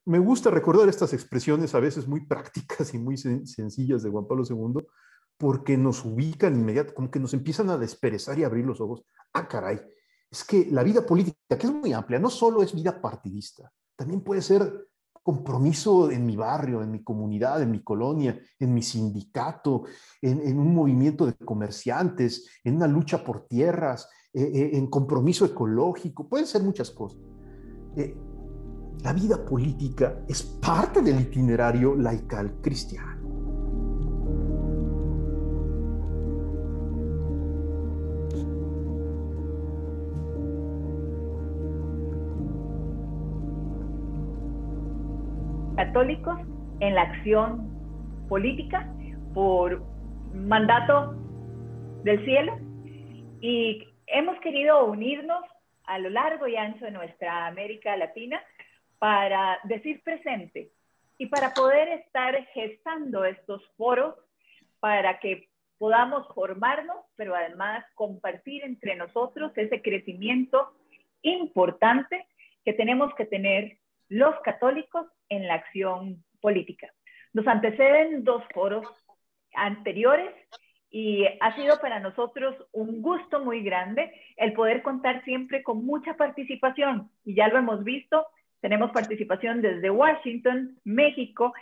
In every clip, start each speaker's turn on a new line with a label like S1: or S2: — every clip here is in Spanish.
S1: Me gusta recordar estas expresiones a veces muy prácticas y muy sencillas de Juan Pablo II, porque nos ubican inmediatamente, como que nos empiezan a desperezar y abrir los ojos. Ah, caray, es que la vida política, que es muy amplia, no solo es vida partidista, también puede ser compromiso en mi barrio, en mi comunidad, en mi colonia, en mi sindicato, en un movimiento de comerciantes, en una lucha por tierras, en compromiso ecológico, pueden ser muchas cosas. La vida política es parte del itinerario laical cristiano.
S2: Católicos en la acción política por mandato del cielo, y hemos querido unirnos a lo largo y ancho de nuestra América Latina para decir presente y para poder estar gestando estos foros para que podamos formarnos, pero además compartir entre nosotros ese crecimiento importante que tenemos que tener los católicos en la acción política. Nos anteceden 2 foros anteriores y ha sido para nosotros un gusto muy grande el poder contar siempre con mucha participación, y ya lo hemos visto, tenemos participación desde Washington, México,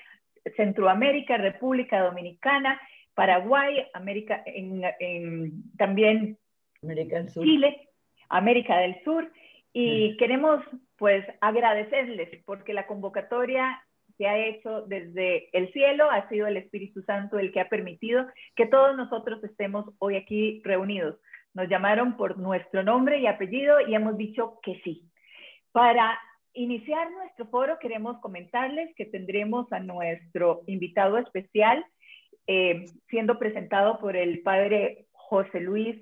S2: Centroamérica, República Dominicana, Paraguay, también
S3: América del Sur.
S2: Chile, América del Sur, y queremos pues agradecerles porque la convocatoria se ha hecho desde el cielo, ha sido el Espíritu Santo el que ha permitido que todos nosotros estemos hoy aquí reunidos. Nos llamaron por nuestro nombre y apellido y hemos dicho que sí. Para iniciar nuestro foro queremos comentarles que tendremos a nuestro invitado especial siendo presentado por el padre José Luis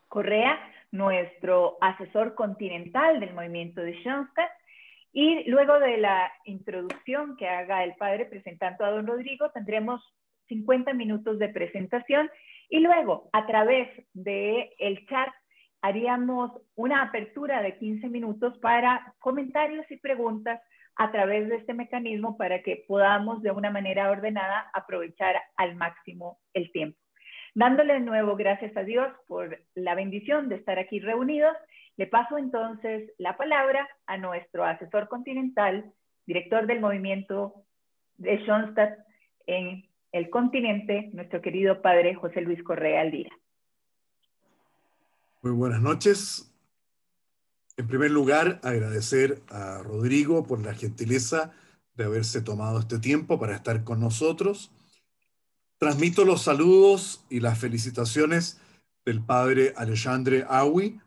S2: Correa, nuestro asesor continental del movimiento de Schoenstatt. Y luego de la introducción que haga el padre presentando a don Rodrigo, tendremos 50 minutos de presentación y luego a través del chat haríamos una apertura de 15 minutos para comentarios y preguntas a través de este mecanismo para que podamos de una manera ordenada aprovechar al máximo el tiempo. Dándole de nuevo gracias a Dios por la bendición de estar aquí reunidos, le paso entonces la palabra a nuestro asesor continental, director del movimiento de Schoenstatt en el continente, nuestro querido padre José Luis Correa Aldira.
S4: Muy buenas noches. En primer lugar, agradecer a Rodrigo por la gentileza de haberse tomado este tiempo para estar con nosotros. Transmito los saludos y las felicitaciones del padre Alexandre Awi,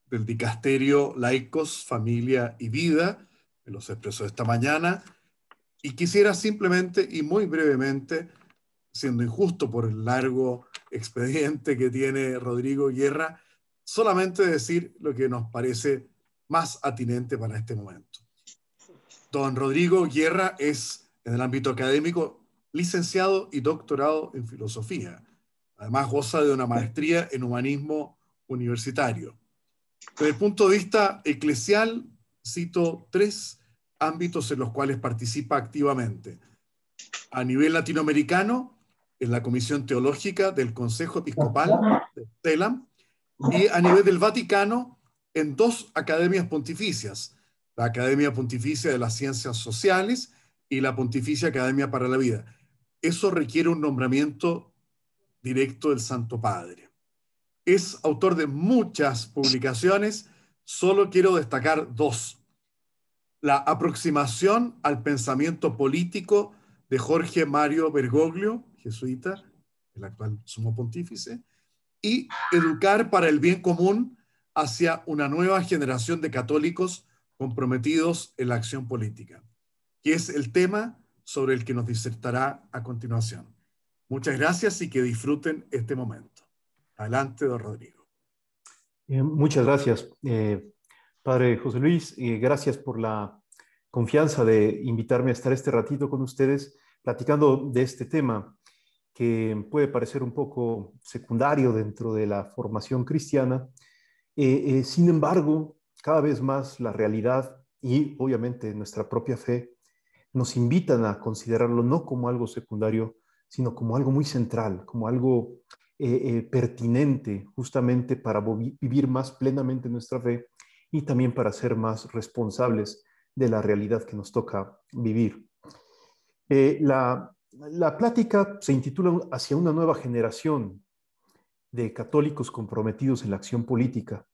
S4: del Dicasterio Laicos, Familia y Vida, que los expresó esta mañana, y quisiera simplemente y muy brevemente, siendo injusto por el largo expediente que tiene Rodrigo Guerra, solamente decir lo que nos parece más atinente para este momento. Don Rodrigo Guerra es, en el ámbito académico, licenciado y doctorado en filosofía. Además, goza de una maestría en humanismo universitario. Desde el punto de vista eclesial, cito 3 ámbitos en los cuales participa activamente. A nivel latinoamericano, en la Comisión Teológica del Consejo Episcopal de TELAM, y a nivel del Vaticano, en 2 academias pontificias, la Academia Pontificia de las Ciencias Sociales y la Pontificia Academia para la Vida. Eso requiere un nombramiento directo del Santo Padre. Es autor de muchas publicaciones, solo quiero destacar 2. La aproximación al pensamiento político de Jorge Mario Bergoglio, jesuita, el actual sumo pontífice, y Educar para el bien común hacia una nueva generación de católicos comprometidos en la acción política, que es el tema sobre el que nos disertará a continuación. Muchas gracias y que disfruten este momento. Adelante, don Rodrigo.
S1: Muchas gracias, padre José Luis. Gracias por la confianza de invitarme a estar este ratito con ustedes platicando de este tema que puede parecer un poco secundario dentro de la formación cristiana. Sin embargo, cada vez más la realidad y obviamente nuestra propia fe nos invitan a considerarlo no como algo secundario, sino como algo muy central, como algo pertinente justamente para vivir más plenamente nuestra fe y también para ser más responsables de la realidad que nos toca vivir. La plática se intitula Hacia una nueva generación de católicos comprometidos en la acción política.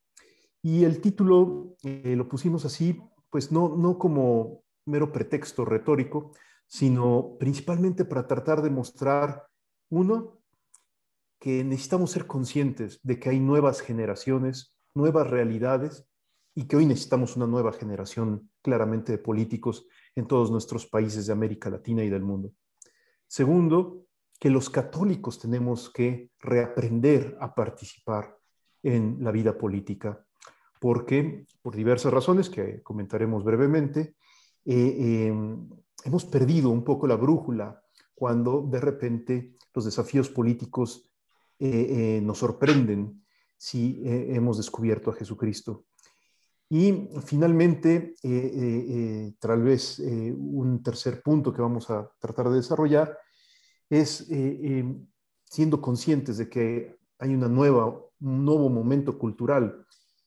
S1: Y el título lo pusimos así, pues no como mero pretexto retórico, sino principalmente para tratar de mostrar, uno, que necesitamos ser conscientes de que hay nuevas generaciones, nuevas realidades, y que hoy necesitamos una nueva generación claramente de políticos en todos nuestros países de América Latina y del mundo. Segundo, que los católicos tenemos que reaprender a participar en la vida política, porque por diversas razones que comentaremos brevemente, hemos perdido un poco la brújula cuando de repente los desafíos políticos nos sorprenden si hemos descubierto a Jesucristo. Y finalmente, tal vez un tercer punto que vamos a tratar de desarrollar es siendo conscientes de que hay un nuevo momento cultural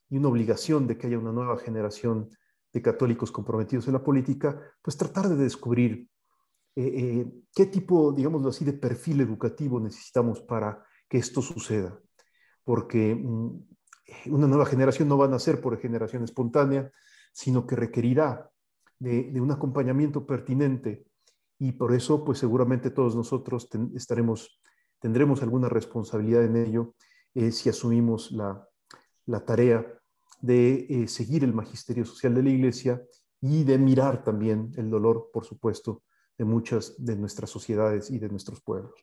S1: y una obligación de que haya una nueva generación de católicos comprometidos en la política, pues tratar de descubrir qué tipo, digámoslo así, de perfil educativo necesitamos para que esto suceda. Porque una nueva generación no va a nacer por generación espontánea, sino que requerirá de un acompañamiento pertinente, y por eso pues seguramente todos nosotros tendremos alguna responsabilidad en ello si asumimos la tarea de seguir el magisterio social de la Iglesia y de mirar también el dolor, por supuesto, de muchas de nuestras sociedades y de nuestros pueblos.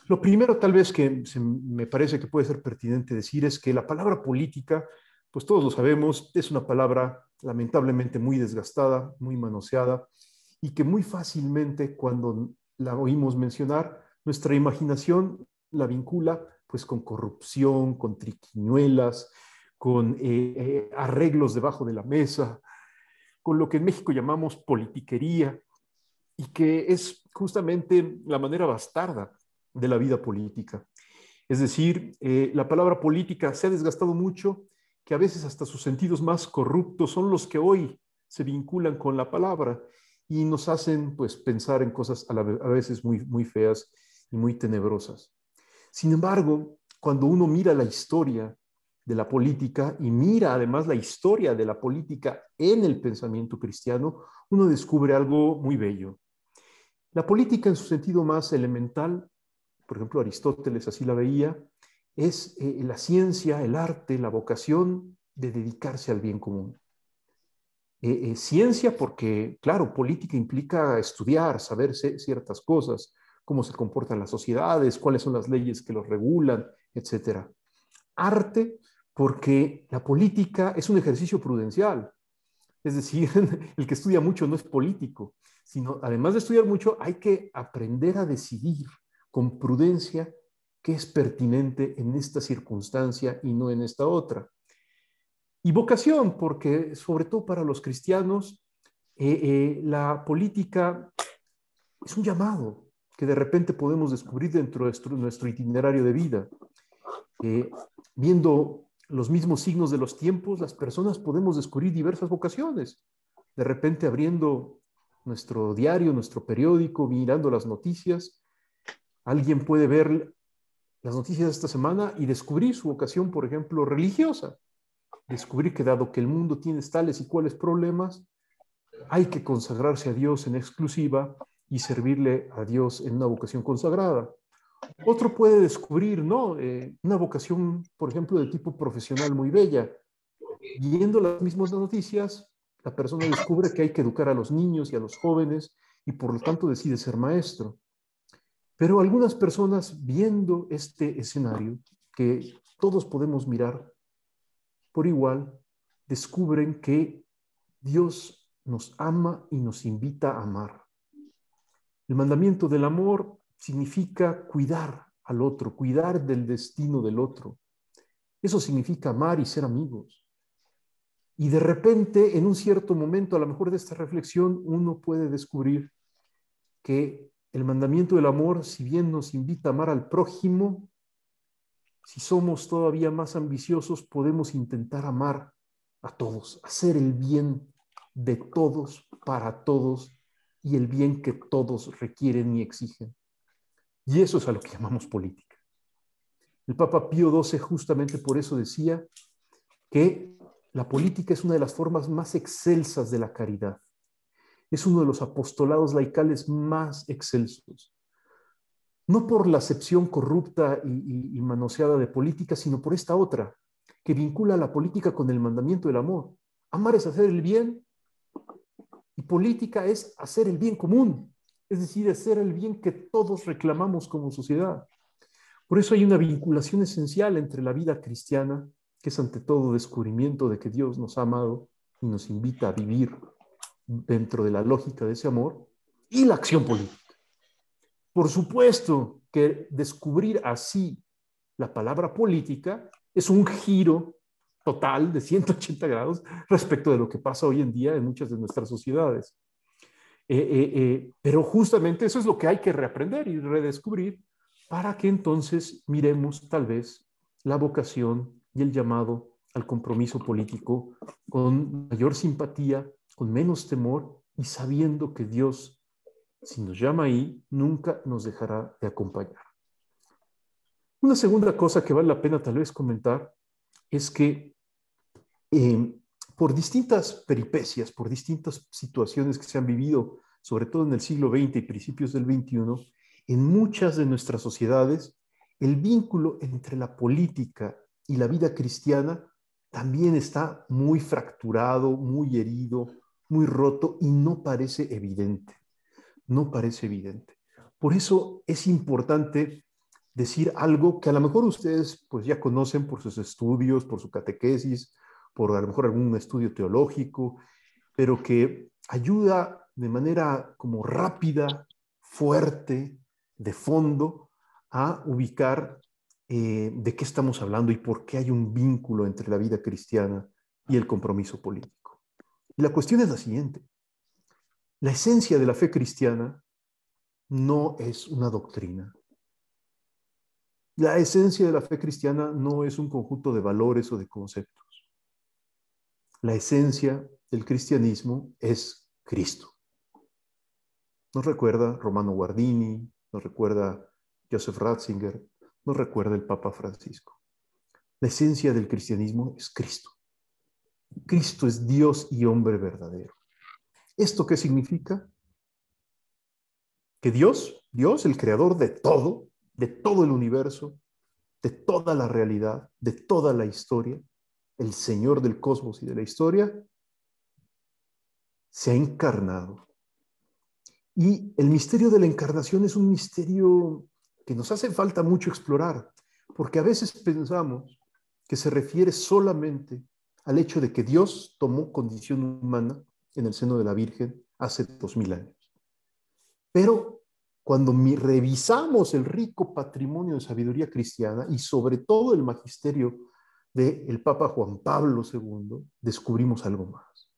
S1: Lo primero tal vez que me parece que puede ser pertinente decir es que la palabra política, pues todos lo sabemos, es una palabra lamentablemente muy desgastada, muy manoseada, y que muy fácilmente cuando la oímos mencionar, nuestra imaginación la vincula pues con corrupción, con triquiñuelas, con arreglos debajo de la mesa, con lo que en México llamamos politiquería, y que es justamente la manera bastarda de la vida política. Es decir, la palabra política se ha desgastado mucho, que a veces hasta sus sentidos más corruptos son los que hoy se vinculan con la palabra y nos hacen pues pensar en cosas a veces muy feas y muy tenebrosas. Sin embargo, cuando uno mira la historia de la política y mira además la historia de la política en el pensamiento cristiano, uno descubre algo muy bello. La política en su sentido más elemental, por ejemplo Aristóteles así la veía, es la ciencia, el arte, la vocación de dedicarse al bien común. Ciencia porque, claro, política implica estudiar, saber ciertas cosas, cómo se comportan las sociedades, cuáles son las leyes que los regulan, etc. Arte porque la política es un ejercicio prudencial. Es decir, el que estudia mucho no es político, sino además de estudiar mucho, hay que aprender a decidir con prudencia qué es pertinente en esta circunstancia y no en esta otra. Y vocación, porque sobre todo para los cristianos, la política es un llamado que de repente podemos descubrir dentro de nuestro itinerario de vida. Viendo los mismos signos de los tiempos, las personas podemos descubrir diversas vocaciones. De repente abriendo nuestro diario, nuestro periódico, mirando las noticias, alguien puede ver las noticias de esta semana y descubrir su vocación, por ejemplo, religiosa. Descubrir que dado que el mundo tiene tales y cuales problemas, hay que consagrarse a Dios en exclusiva y servirle a Dios en una vocación consagrada. Otro puede descubrir, ¿no? Una vocación, por ejemplo, de tipo profesional muy bella. Viendo las mismas noticias, la persona descubre que hay que educar a los niños y a los jóvenes y por lo tanto decide ser maestro. Pero algunas personas viendo este escenario, que todos podemos mirar por igual, descubren que Dios nos ama y nos invita a amar. El mandamiento del amor significa cuidar al otro, cuidar del destino del otro. Eso significa amar y ser amigos. Y de repente, en un cierto momento, a lo mejor de esta reflexión, uno puede descubrir que el mandamiento del amor, si bien nos invita a amar al prójimo, si somos todavía más ambiciosos, podemos intentar amar a todos, hacer el bien de todos para todos y el bien que todos requieren y exigen. Y eso es a lo que llamamos política. El Papa Pío XII justamente por eso decía que la política es una de las formas más excelsas de la caridad. Es uno de los apostolados laicales más excelsos. No por la acepción corrupta y manoseada de política, sino por esta otra, que vincula la política con el mandamiento del amor. Amar es hacer el bien y política es hacer el bien común, es decir, hacer el bien que todos reclamamos como sociedad. Por eso hay una vinculación esencial entre la vida cristiana, que es ante todo descubrimiento de que Dios nos ha amado y nos invita a vivir dentro de la lógica de ese amor, y la acción política. Por supuesto que descubrir así la palabra política es un giro total de 180 grados respecto de lo que pasa hoy en día en muchas de nuestras sociedades. Pero justamente eso es lo que hay que reaprender y redescubrir para que entonces miremos tal vez la vocación y el llamado al compromiso político con mayor simpatía, con menos temor y sabiendo que Dios, si nos llama ahí, nunca nos dejará de acompañar. Una segunda cosa que vale la pena tal vez comentar es que por distintas peripecias, por distintas situaciones que se han vivido, sobre todo en el siglo XX y principios del XXI, en muchas de nuestras sociedades, el vínculo entre la política y la vida cristiana también está muy fracturado, muy herido, muy roto y no parece evidente. No parece evidente. Por eso es importante decir algo que a lo mejor ustedes pues ya conocen por sus estudios, por su catequesis, por a lo mejor algún estudio teológico, pero que ayuda de manera como rápida, fuerte, de fondo, a ubicar de qué estamos hablando y por qué hay un vínculo entre la vida cristiana y el compromiso político. Y la cuestión es la siguiente. La esencia de la fe cristiana no es una doctrina. La esencia de la fe cristiana no es un conjunto de valores o de conceptos. La esencia del cristianismo es Cristo. Nos recuerda Romano Guardini, nos recuerda Joseph Ratzinger, nos recuerda el Papa Francisco. La esencia del cristianismo es Cristo. Cristo es Dios y hombre verdadero. ¿Esto qué significa? Que Dios, el creador de todo el universo, de toda la realidad, de toda la historia, el Señor del cosmos y de la historia, se ha encarnado. Y el misterio de la encarnación es un misterio que nos hace falta mucho explorar, porque a veces pensamos que se refiere solamente al hecho de que Dios tomó condición humana en el seno de la Virgen hace 2000 años. Pero cuando revisamos el rico patrimonio de sabiduría cristiana y sobre todo el magisterio del Papa Juan Pablo II, descubrimos algo más.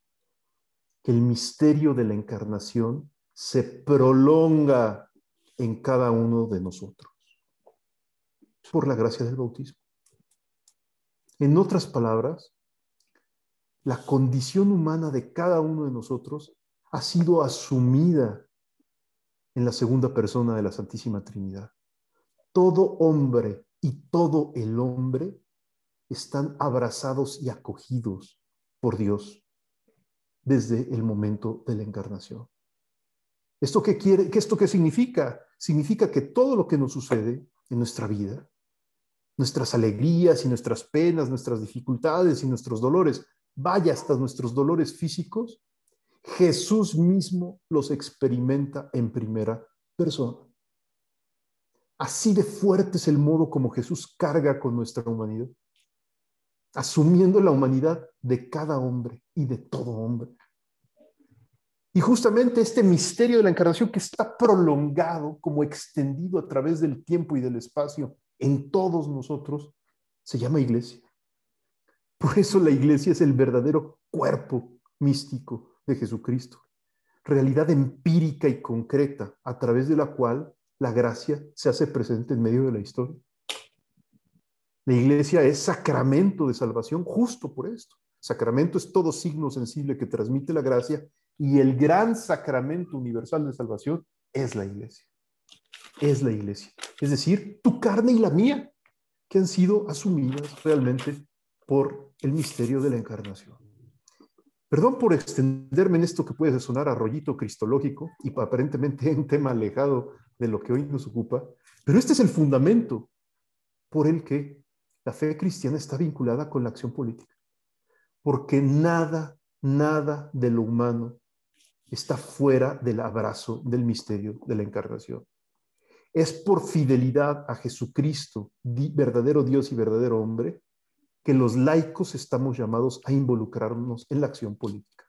S1: Que el misterio de la encarnación se prolonga en cada uno de nosotros por la gracia del bautismo. En otras palabras, la condición humana de cada uno de nosotros ha sido asumida en la segunda persona de la Santísima Trinidad. Todo hombre y todo el hombre están abrazados y acogidos por Dios desde el momento de la encarnación. ¿Esto qué significa? Significa que todo lo que nos sucede en nuestra vida, nuestras alegrías y nuestras penas, nuestras dificultades y nuestros dolores, vaya hasta nuestros dolores físicos, Jesús mismo los experimenta en primera persona. Así de fuerte es el modo como Jesús carga con nuestra humanidad, asumiendo la humanidad de cada hombre y de todo hombre. Y justamente este misterio de la encarnación que está prolongado, como extendido a través del tiempo y del espacio en todos nosotros, se llama iglesia. Por eso la iglesia es el verdadero cuerpo místico de Jesucristo, realidad empírica y concreta a través de la cual la gracia se hace presente en medio de la historia. La iglesia es sacramento de salvación justo por esto. Sacramento es todo signo sensible que transmite la gracia, y el gran sacramento universal de salvación es la iglesia. Es la iglesia. Es decir, tu carne y la mía, que han sido asumidas realmente por el misterio de la encarnación. Perdón por extenderme en esto que puede sonar a rollito cristológico y aparentemente un tema alejado de lo que hoy nos ocupa, pero este es el fundamento por el que la fe cristiana está vinculada con la acción política. Porque nada de lo humano está fuera del abrazo del misterio de la encarnación. Es por fidelidad a Jesucristo, verdadero Dios y verdadero hombre, que los laicos estamos llamados a involucrarnos en la acción política.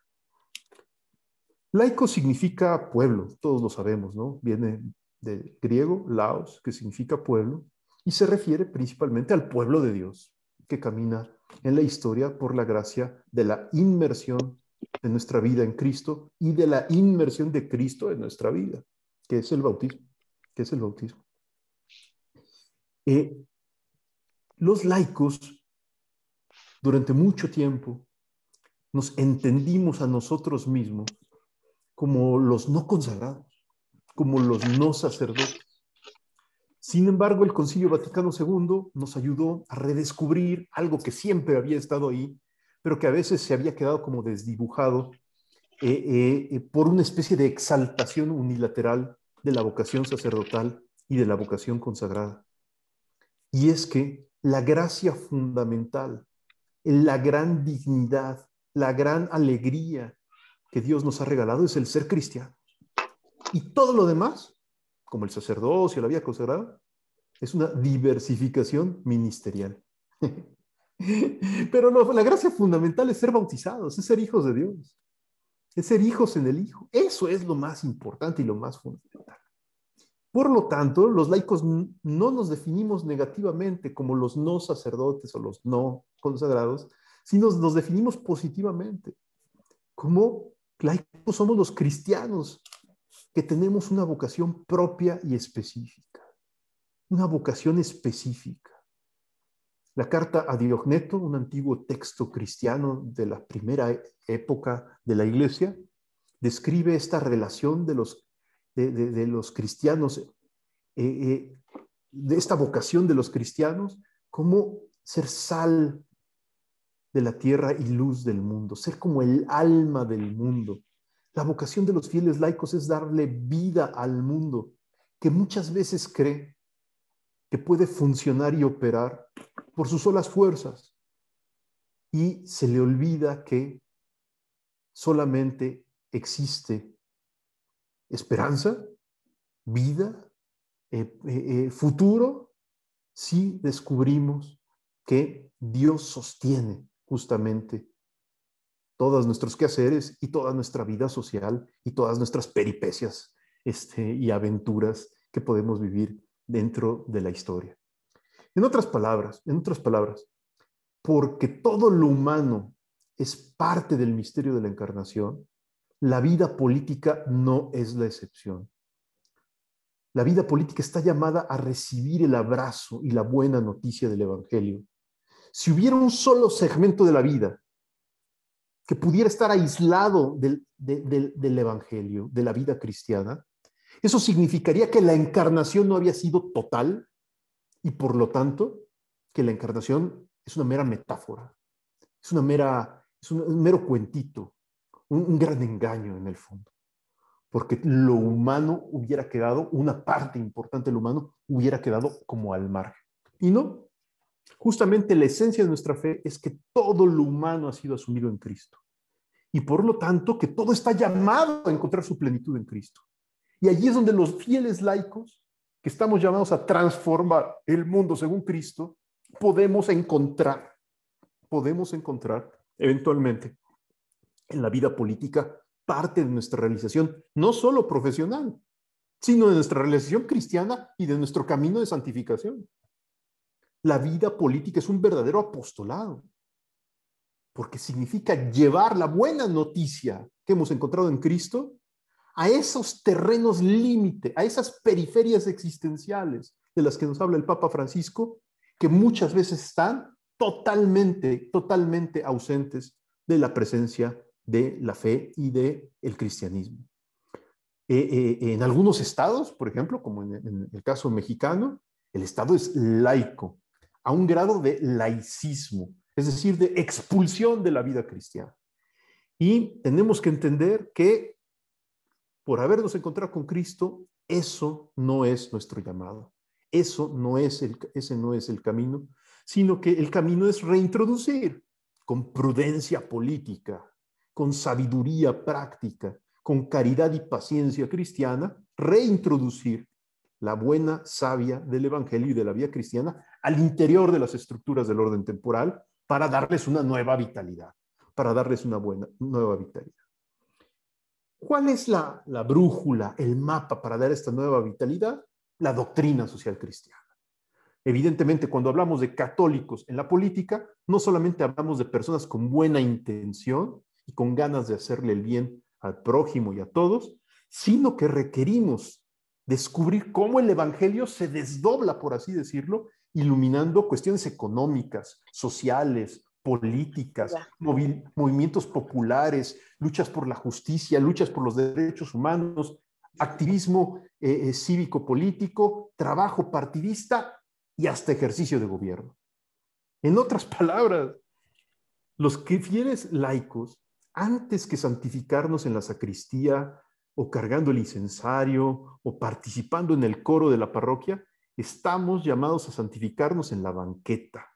S1: Laico significa pueblo, todos lo sabemos, ¿no? Viene del griego, laos, que significa pueblo, y se refiere principalmente al pueblo de Dios, que camina en la historia por la gracia de la inmersión de nuestra vida en Cristo y de la inmersión de Cristo en nuestra vida, que es el bautismo. Los laicos, durante mucho tiempo, nos entendimos a nosotros mismos como los no consagrados, como los no sacerdotes. Sin embargo, el Concilio Vaticano II nos ayudó a redescubrir algo que siempre había estado ahí, pero que a veces se había quedado como desdibujado por una especie de exaltación unilateral de la vocación sacerdotal y de la vocación consagrada. Y es que la gracia fundamental, la gran dignidad, la gran alegría que Dios nos ha regalado es el ser cristiano. Y todo lo demás, como el sacerdocio, la vida consagrada, es una diversificación ministerial. Pero no, la gracia fundamental es ser bautizados, es ser hijos de Dios, es ser hijos en el Hijo. Eso es lo más importante y lo más fundamental. Por lo tanto, los laicos no nos definimos negativamente como los no sacerdotes o los no consagrados, sino nos definimos positivamente. Como laicos somos los cristianos que tenemos una vocación propia y específica. Una vocación específica. La carta a Diogneto, un antiguo texto cristiano de la primera época de la Iglesia, describe esta relación de los cristianos, de esta vocación de los cristianos, como ser sal de la tierra y luz del mundo, ser como el alma del mundo. La vocación de los fieles laicos es darle vida al mundo, que muchas veces cree que puede funcionar y operar por sus solas fuerzas, y se le olvida que solamente existe esperanza, vida, futuro, si descubrimos que Dios sostiene justamente todos nuestros quehaceres y toda nuestra vida social y todas nuestras peripecias y aventuras que podemos vivir dentro de la historia. En otras palabras, porque todo lo humano es parte del misterio de la encarnación, la vida política no es la excepción. La vida política está llamada a recibir el abrazo y la buena noticia del Evangelio. Si hubiera un solo segmento de la vida que pudiera estar aislado del Evangelio, de la vida cristiana, eso significaría que la encarnación no había sido total y por lo tanto que la encarnación es una mera metáfora, es un mero cuentito, un gran engaño en el fondo, porque lo humano hubiera quedado, una parte importante del humano hubiera quedado como al margen. Y no, justamente la esencia de nuestra fe es que todo lo humano ha sido asumido en Cristo y por lo tanto que todo está llamado a encontrar su plenitud en Cristo. Y allí es donde los fieles laicos, que estamos llamados a transformar el mundo según Cristo, podemos encontrar eventualmente en la vida política parte de nuestra realización, no solo profesional, sino de nuestra realización cristiana y de nuestro camino de santificación. La vida política es un verdadero apostolado. porque significa llevar la buena noticia que hemos encontrado en Cristo a esos terrenos límite, a esas periferias existenciales de las que nos habla el Papa Francisco, que muchas veces están totalmente ausentes de la presencia de la fe y del cristianismo. En algunos estados, por ejemplo, como en el caso mexicano, el Estado es laico, a un grado de laicismo, es decir, de expulsión de la vida cristiana. Y tenemos que entender que por habernos encontrado con Cristo, eso no es nuestro llamado. Ese no es el camino, sino que el camino es reintroducir con prudencia política, con sabiduría práctica, con caridad y paciencia cristiana, reintroducir la buena savia del Evangelio y de la vida cristiana al interior de las estructuras del orden temporal para darles una nueva vitalidad, para darles una nueva vitalidad. ¿Cuál es la brújula, el mapa para dar esta nueva vitalidad? La doctrina social cristiana. Evidentemente, cuando hablamos de católicos en la política, no solamente hablamos de personas con buena intención y con ganas de hacerle el bien al prójimo y a todos, sino que requerimos descubrir cómo el Evangelio se desdobla, por así decirlo, iluminando cuestiones económicas, sociales, políticas, movimientos populares, luchas por la justicia, luchas por los derechos humanos, activismo cívico-político, trabajo partidista y hasta ejercicio de gobierno. En otras palabras, los fieles laicos, antes que santificarnos en la sacristía o cargando el incensario o participando en el coro de la parroquia, estamos llamados a santificarnos en la banqueta,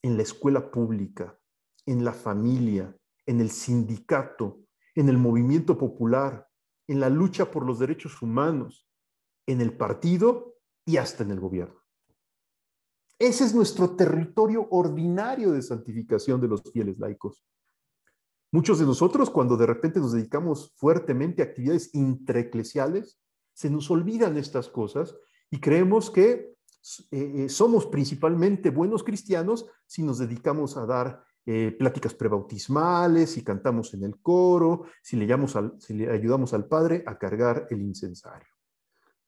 S1: en la escuela pública, en la familia, en el sindicato, en el movimiento popular, en la lucha por los derechos humanos, en el partido y hasta en el gobierno. Ese es nuestro territorio ordinario de santificación de los fieles laicos. Muchos de nosotros, cuando de repente nos dedicamos fuertemente a actividades intraeclesiales, se nos olvidan estas cosas y creemos que somos principalmente buenos cristianos si nos dedicamos a dar pláticas prebautismales, si cantamos en el coro, si le ayudamos al Padre a cargar el incensario.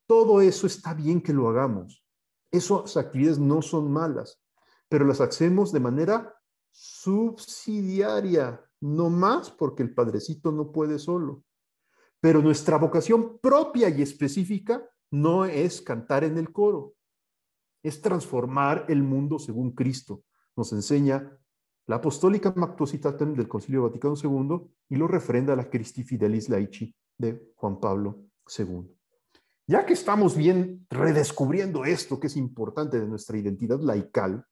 S1: Todo eso está bien que lo hagamos. Esas actividades no son malas, pero las hacemos de manera subsidiaria, no más porque el Padrecito no puede solo. Pero nuestra vocación propia y específica no es cantar en el coro, es transformar el mundo según Cristo. Nos enseña la Apostólica Mactuositatem del Concilio Vaticano II y lo refrenda la Christi Fidelis Laici de Juan Pablo II. Ya que estamos bien redescubriendo esto que es importante de nuestra identidad laical,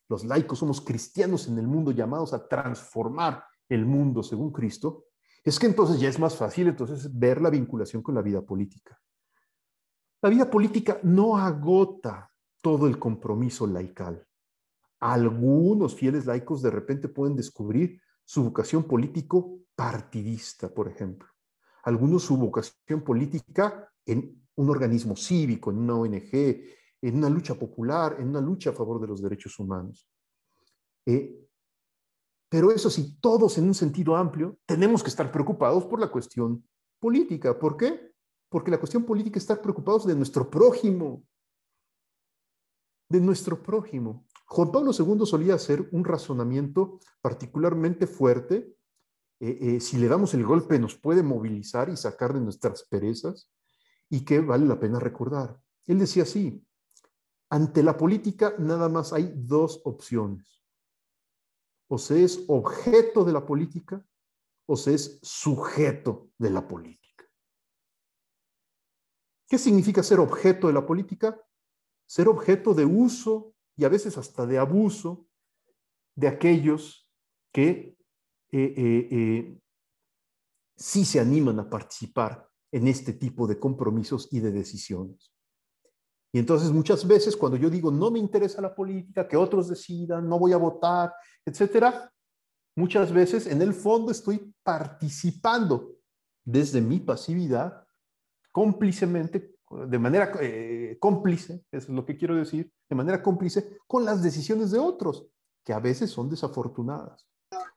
S1: los laicos somos cristianos en el mundo llamados a transformar el mundo según Cristo, es que entonces ya es más fácil ver la vinculación con la vida política. La vida política no agota todo el compromiso laical. Algunos fieles laicos de repente pueden descubrir su vocación político partidista, por ejemplo. Algunos su vocación política en un organismo cívico, en una ONG, en una lucha popular, en una lucha a favor de los derechos humanos. Pero eso sí, todos en un sentido amplio tenemos que estar preocupados por la cuestión política. ¿Por qué? Porque la cuestión política es estar preocupados de nuestro prójimo. De nuestro prójimo. Juan Pablo II solía hacer un razonamiento particularmente fuerte. Si le damos el golpe nos puede movilizar y sacar de nuestras perezas, y que vale la pena recordar. Él decía así: ante la política nada más hay dos opciones. O se es objeto de la política o se es sujeto de la política. ¿Qué significa ser objeto de la política? Ser objeto de uso y a veces hasta de abuso de aquellos que sí se animan a participar en este tipo de compromisos y de decisiones. Y entonces muchas veces cuando yo digo no me interesa la política, que otros decidan, no voy a votar, etcétera, muchas veces en el fondo estoy participando desde mi pasividad, cómplicemente, de manera cómplice, eso es lo que quiero decir, de manera cómplice con las decisiones de otros, que a veces son desafortunadas.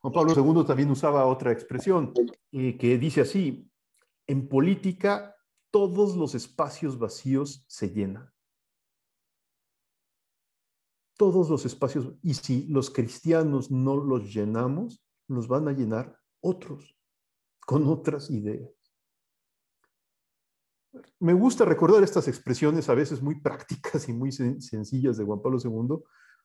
S1: Juan Pablo II también usaba otra expresión que dice así: en política todos los espacios vacíos se llenan. Todos los espacios, y si los cristianos no los llenamos, los van a llenar otros, con otras ideas. Me gusta recordar estas expresiones a veces muy prácticas y muy sencillas de Juan Pablo II,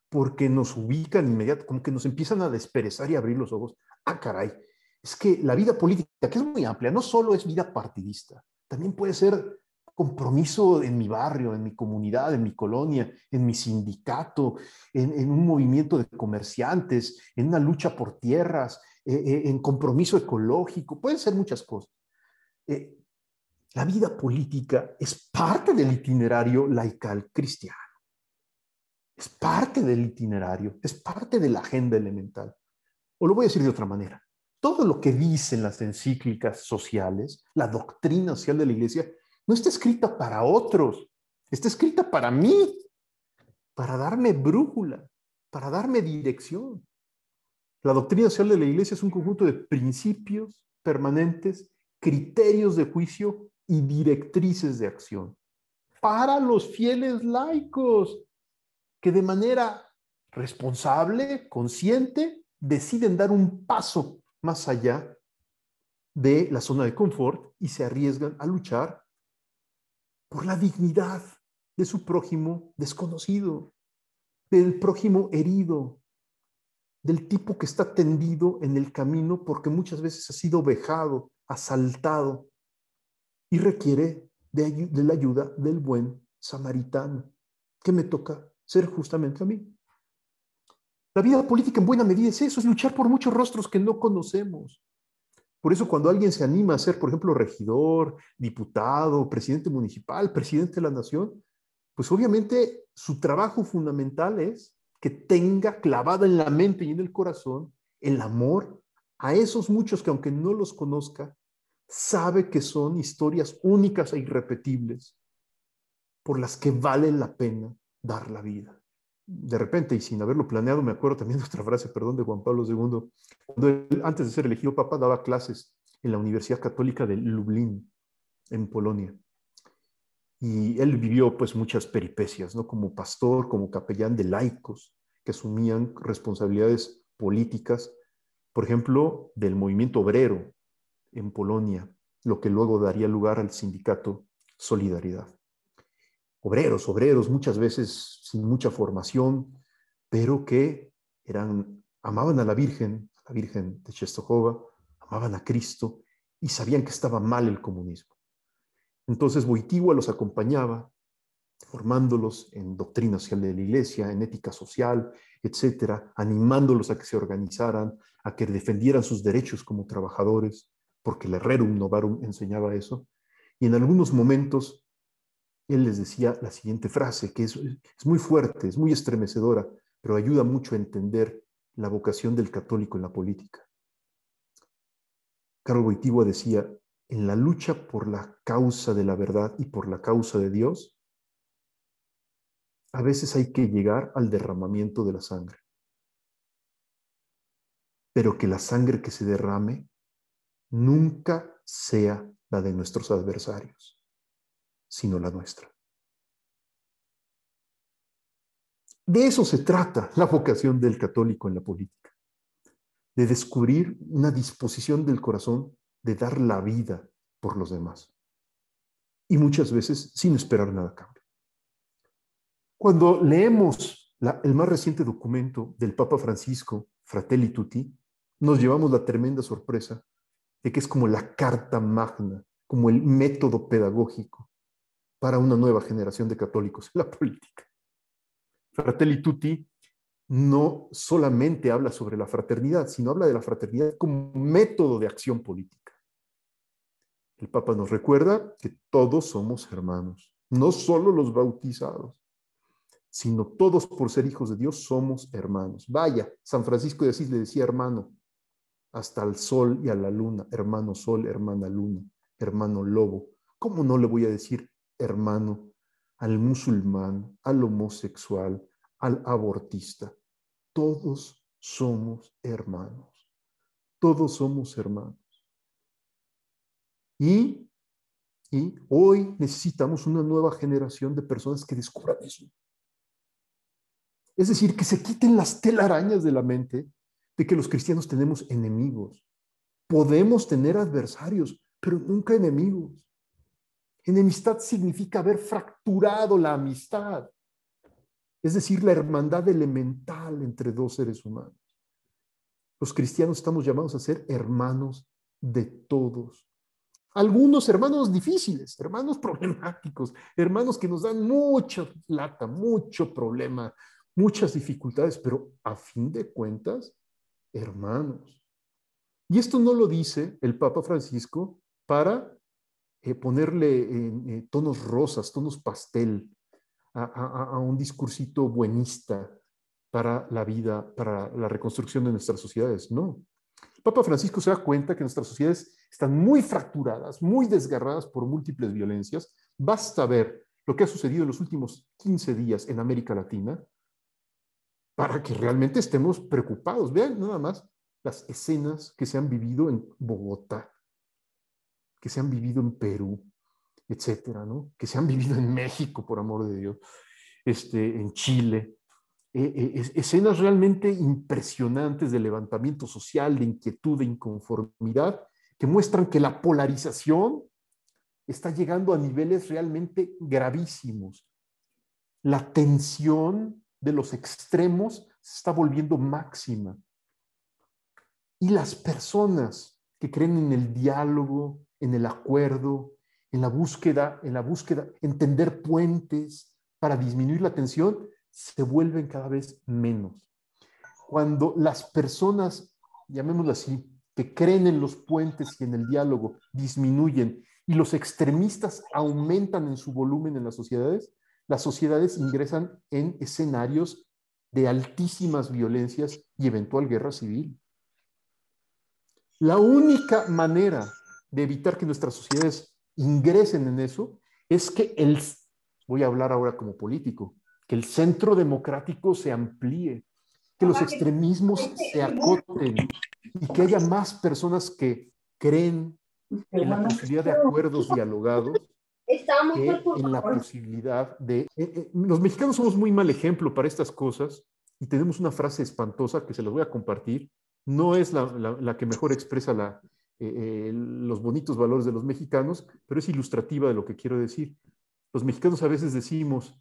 S1: porque nos ubican inmediatamente, como que nos empiezan a desperezar y a abrir los ojos. Ah, caray, es que la vida política, que es muy amplia, no solo es vida partidista, también puede ser compromiso en mi barrio, en mi comunidad, en mi colonia, en mi sindicato, en un movimiento de comerciantes, en una lucha por tierras, en compromiso ecológico, pueden ser muchas cosas. La vida política es parte del itinerario laical cristiano, es parte del itinerario, es parte de la agenda elemental. O lo voy a decir de otra manera: todo lo que dicen las encíclicas sociales, la doctrina social de la Iglesia, no está escrita para otros, está escrita para mí, para darme brújula, para darme dirección. La doctrina social de la Iglesia es un conjunto de principios permanentes, criterios de juicio y directrices de acción para los fieles laicos que de manera responsable, consciente, deciden dar un paso más allá de la zona de confort y se arriesgan a luchar por la dignidad de su prójimo desconocido, del prójimo herido, del tipo que está tendido en el camino porque muchas veces ha sido vejado, asaltado y requiere de la ayuda del buen samaritano, que me toca ser justamente a mí. La vida política en buena medida es eso, es luchar por muchos rostros que no conocemos. Por eso cuando alguien se anima a ser, por ejemplo, regidor, diputado, presidente municipal, presidente de la nación, pues obviamente su trabajo fundamental es que tenga clavada en la mente y en el corazón el amor a esos muchos que, aunque no los conozca, sabe que son historias únicas e irrepetibles por las que vale la pena dar la vida. De repente, y sin haberlo planeado, me acuerdo también de otra frase, perdón, de Juan Pablo II, cuando él, antes de ser elegido papa, daba clases en la Universidad Católica de Lublin, en Polonia. Y él vivió pues muchas peripecias, ¿no? Como pastor, como capellán de laicos que asumían responsabilidades políticas, por ejemplo, del movimiento obrero en Polonia, lo que luego daría lugar al sindicato Solidaridad. Obreros, muchas veces sin mucha formación, pero que amaban a la Virgen de Czestochowa, amaban a Cristo y sabían que estaba mal el comunismo. Entonces Wojtyła los acompañaba, formándolos en doctrina social de la Iglesia, en ética social, etcétera, animándolos a que se organizaran, a que defendieran sus derechos como trabajadores, porque el Rerum Novarum enseñaba eso. Y en algunos momentos él les decía la siguiente frase, que es muy fuerte, es muy estremecedora, pero ayuda mucho a entender la vocación del católico en la política. Karol Wojtyła decía: en la lucha por la causa de la verdad y por la causa de Dios, a veces hay que llegar al derramamiento de la sangre. Pero que la sangre que se derrame nunca sea la de nuestros adversarios, sino la nuestra. De eso se trata la vocación del católico en la política, de descubrir una disposición del corazón de dar la vida por los demás. Y muchas veces sin esperar nada a cambio. Cuando leemos el más reciente documento del Papa Francisco, Fratelli Tutti, nos llevamos la tremenda sorpresa de que es como la carta magna, como el método pedagógico para una nueva generación de católicos en la política. Fratelli Tutti no solamente habla sobre la fraternidad, sino habla de la fraternidad como método de acción política. El Papa nos recuerda que todos somos hermanos, no solo los bautizados, sino todos por ser hijos de Dios somos hermanos. Vaya, San Francisco de Asís le decía hermano hasta al sol y a la luna, hermano sol, hermana luna, hermano lobo. ¿Cómo no le voy a decir hermano al musulmán, al homosexual, al abortista? Todos somos hermanos. todos somos hermanos. Y hoy necesitamos una nueva generación de personas que descubran eso. Es decir, que se quiten las telarañas de la mente de que los cristianos tenemos enemigos. Podemos tener adversarios, pero nunca enemigos. Enemistad significa haber fracturado la amistad, es decir, la hermandad elemental entre dos seres humanos. Los cristianos estamos llamados a ser hermanos de todos. Algunos hermanos difíciles, hermanos problemáticos, hermanos que nos dan mucha lata, mucho problema, muchas dificultades, pero a fin de cuentas, hermanos. Y esto no lo dice el Papa Francisco para ponerle tonos rosas, tonos pastel a un discursito buenista para la vida, para la reconstrucción de nuestras sociedades. No. El Papa Francisco se da cuenta que nuestras sociedades están muy fracturadas, muy desgarradas por múltiples violencias. Basta ver lo que ha sucedido en los últimos 15 días en América Latina para que realmente estemos preocupados. Vean nada más las escenas que se han vivido en Bogotá, que se han vivido en Perú, etcétera, ¿no? Que se han vivido en México, por amor de Dios, en Chile. Escenas realmente impresionantes de levantamiento social, de inquietud, de inconformidad, que muestran que la polarización está llegando a niveles realmente gravísimos. La tensión de los extremos se está volviendo máxima. Y las personas que creen en el diálogo, en el acuerdo, en la búsqueda, entender puentes para disminuir la tensión, se vuelven cada vez menos. Cuando las personas, llamémoslo así, que creen en los puentes y en el diálogo, disminuyen y los extremistas aumentan en su volumen en las sociedades ingresan en escenarios de altísimas violencias y eventual guerra civil. La única manera de evitar que nuestras sociedades ingresen en eso es que voy a hablar ahora como político, que el centro democrático se amplíe, que los extremismos se acoten y que haya más personas que creen en la posibilidad de acuerdos dialogados que en la posibilidad de... los mexicanos somos muy mal ejemplo para estas cosas y tenemos una frase espantosa que se las voy a compartir. No es la que mejor expresa los bonitos valores de los mexicanos, pero es ilustrativa de lo que quiero decir. Los mexicanos a veces decimos,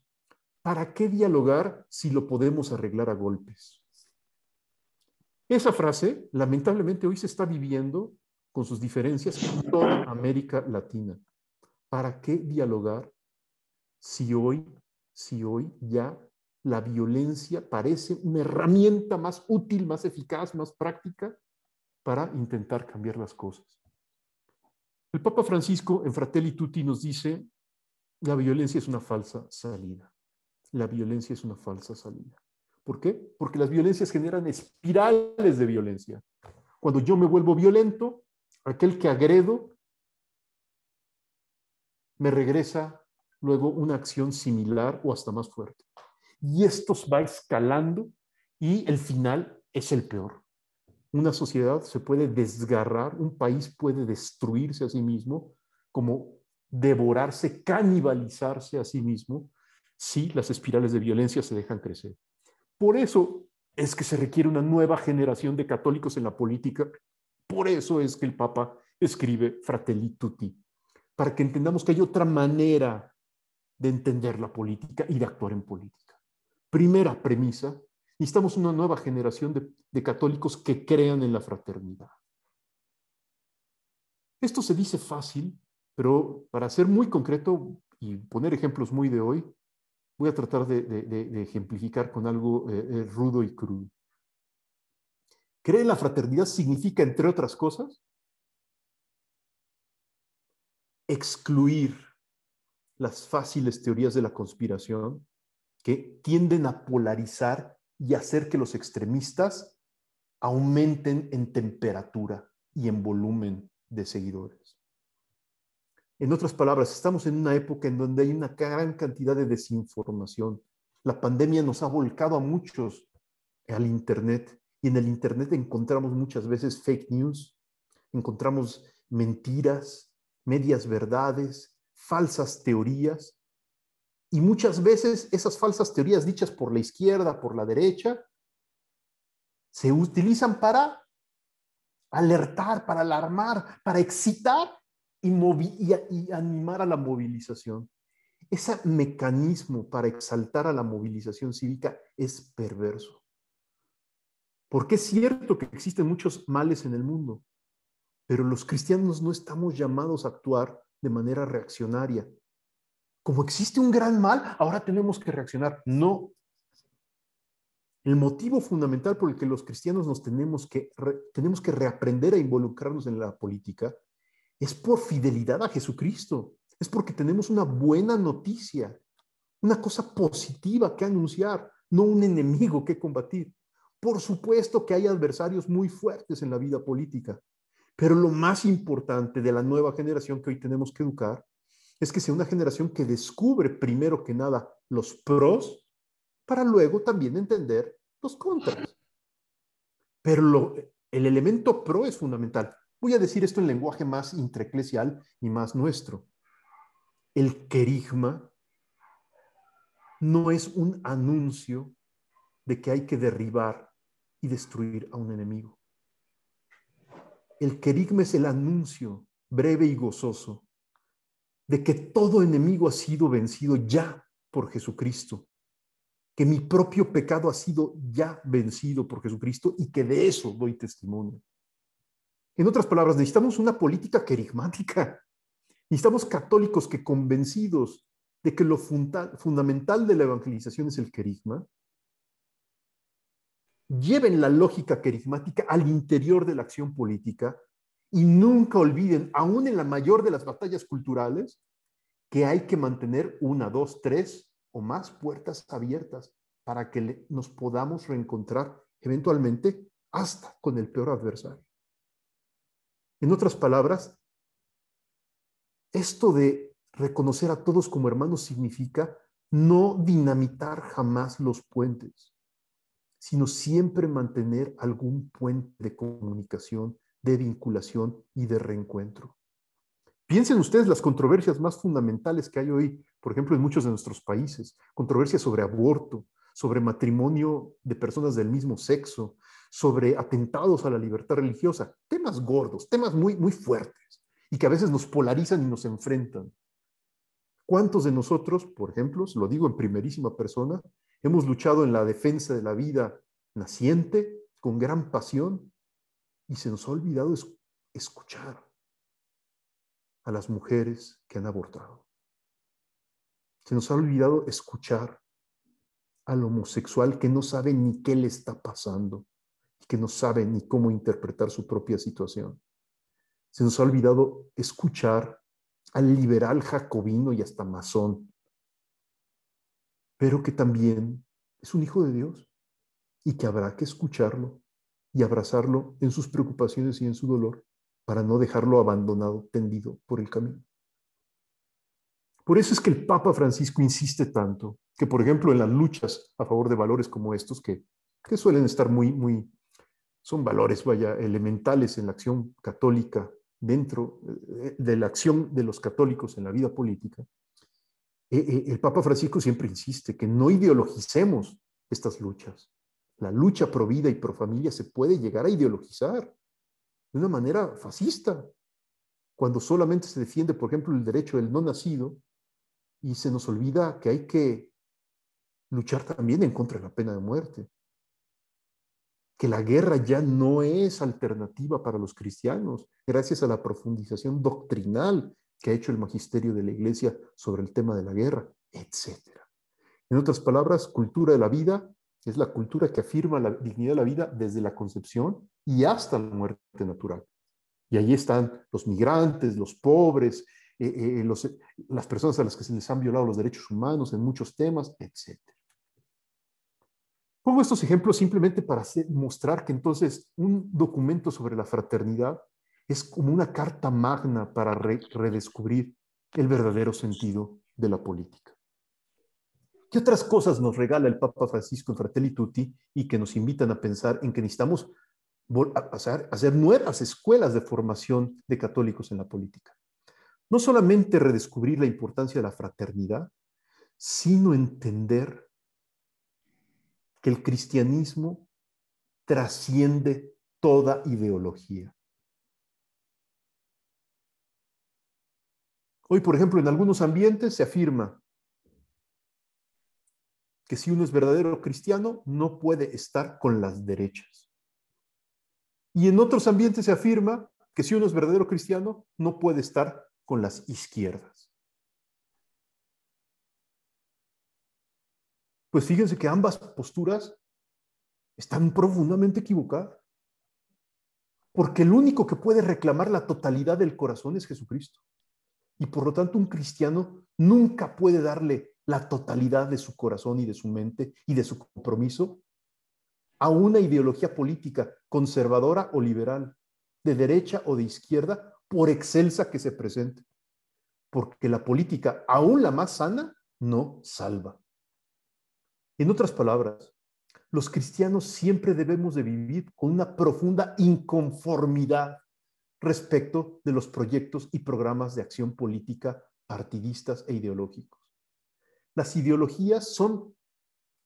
S1: ¿para qué dialogar si lo podemos arreglar a golpes? Esa frase, lamentablemente, hoy se está viviendo con sus diferencias en toda América Latina. ¿Para qué dialogar si hoy ya la violencia parece una herramienta más útil, más eficaz, más práctica para intentar cambiar las cosas? El Papa Francisco en Fratelli Tutti nos dice, la violencia es una falsa salida. La violencia es una falsa salida. ¿Por qué? Porque las violencias generan espirales de violencia. Cuando yo me vuelvo violento, aquel que agredo me regresa luego una acción similar o hasta más fuerte. Y esto va escalando y el final es el peor. Una sociedad se puede desgarrar, un país puede destruirse a sí mismo, como devorarse, canibalizarse a sí mismo, si las espirales de violencia se dejan crecer. Por eso es que se requiere una nueva generación de católicos en la política. Por eso es que el Papa escribe Fratelli Tutti, para que entendamos que hay otra manera de entender la política y de actuar en política. Primera premisa, necesitamos una nueva generación de católicos que crean en la fraternidad. Esto se dice fácil, pero para ser muy concreto y poner ejemplos muy de hoy, voy a tratar de ejemplificar con algo rudo y crudo. Creer en la fraternidad significa, entre otras cosas, excluir las fáciles teorías de la conspiración que tienden a polarizar y hacer que los extremistas aumenten en temperatura y en volumen de seguidores. En otras palabras, estamos en una época en donde hay una gran cantidad de desinformación. La pandemia nos ha volcado a muchos al Internet y en el Internet encontramos muchas veces fake news, encontramos mentiras, medias verdades, falsas teorías, y muchas veces esas falsas teorías dichas por la izquierda, por la derecha, se utilizan para alertar, para alarmar, para excitar y animar a la movilización. Ese mecanismo para exaltar a la movilización cívica es perverso. Porque es cierto que existen muchos males en el mundo, pero los cristianos no estamos llamados a actuar de manera reaccionaria. Como existe un gran mal, ahora tenemos que reaccionar. No. El motivo fundamental por el que los cristianos nos tenemos que reaprender a involucrarnos en la política es por fidelidad a Jesucristo. Es porque tenemos una buena noticia, una cosa positiva que anunciar, no un enemigo que combatir. Por supuesto que hay adversarios muy fuertes en la vida política, pero lo más importante de la nueva generación que hoy tenemos que educar es que sea una generación que descubre primero que nada los pros para luego también entender los contras. Pero el elemento pro es fundamental. Voy a decir esto en lenguaje más intraeclesial y más nuestro. El querigma no es un anuncio de que hay que derribar y destruir a un enemigo. El querigma es el anuncio breve y gozoso de que todo enemigo ha sido vencido ya por Jesucristo, que mi propio pecado ha sido ya vencido por Jesucristo y que de eso doy testimonio. En otras palabras, necesitamos una política querigmática. Necesitamos católicos que, convencidos de que lo fundamental de la evangelización es el querigma, lleven la lógica querigmática al interior de la acción política y nunca olviden, aún en la mayor de las batallas culturales, que hay que mantener 1, 2, 3 o más puertas abiertas para que nos podamos reencontrar eventualmente hasta con el peor adversario. En otras palabras, esto de reconocer a todos como hermanos significa no dinamitar jamás los puentes, sino siempre mantener algún puente de comunicación, de vinculación y de reencuentro. Piensen ustedes las controversias más fundamentales que hay hoy, por ejemplo, en muchos de nuestros países, controversias sobre aborto, sobre matrimonio de personas del mismo sexo, sobre atentados a la libertad religiosa, temas gordos, temas muy, muy fuertes y que a veces nos polarizan y nos enfrentan. ¿Cuántos de nosotros, por ejemplo, lo digo en primerísima persona, hemos luchado en la defensa de la vida naciente con gran pasión y se nos ha olvidado escuchar a las mujeres que han abortado? Se nos ha olvidado escuchar al homosexual que no sabe ni qué le está pasando y que no sabe ni cómo interpretar su propia situación. Se nos ha olvidado escuchar al liberal jacobino y hasta masón, pero que también es un hijo de Dios y que habrá que escucharlo y abrazarlo en sus preocupaciones y en su dolor para no dejarlo abandonado, tendido por el camino. Por eso es que el Papa Francisco insiste tanto que, por ejemplo, en las luchas a favor de valores como estos, que suelen estar son valores, elementales en la acción católica, dentro de la acción de los católicos en la vida política, el Papa Francisco siempre insiste que no ideologicemos estas luchas. La lucha pro vida y pro familia se puede llegar a ideologizar de una manera fascista, cuando solamente se defiende, por ejemplo, el derecho del no nacido, y se nos olvida que hay que luchar también en contra de la pena de muerte. Que la guerra ya no es alternativa para los cristianos, gracias a la profundización doctrinal que ha hecho el magisterio de la Iglesia sobre el tema de la guerra, etc. En otras palabras, cultura de la vida es la cultura que afirma la dignidad de la vida desde la concepción y hasta la muerte natural. Y ahí están los migrantes, los pobres, las personas a las que se les han violado los derechos humanos en muchos temas, etc. Pongo estos ejemplos simplemente para mostrar que entonces un documento sobre la fraternidad es como una carta magna para redescubrir el verdadero sentido de la política. ¿Qué otras cosas nos regala el Papa Francisco en Fratelli Tutti y que nos invitan a pensar en que necesitamos hacer nuevas escuelas de formación de católicos en la política? No solamente redescubrir la importancia de la fraternidad, sino entender que el cristianismo trasciende toda ideología. Hoy, por ejemplo, en algunos ambientes se afirma que si uno es verdadero cristiano, no puede estar con las derechas. Y en otros ambientes se afirma que si uno es verdadero cristiano, no puede estar con las izquierdas. Pues fíjense que ambas posturas están profundamente equivocadas. Porque el único que puede reclamar la totalidad del corazón es Jesucristo. Y por lo tanto, un cristiano nunca puede darle la totalidad de su corazón y de su mente y de su compromiso a una ideología política conservadora o liberal, de derecha o de izquierda, por excelsa que se presente. Porque la política, aún la más sana, no salva. En otras palabras, los cristianos siempre debemos de vivir con una profunda inconformidad respecto de los proyectos y programas de acción política partidistas e ideológicos. Las ideologías son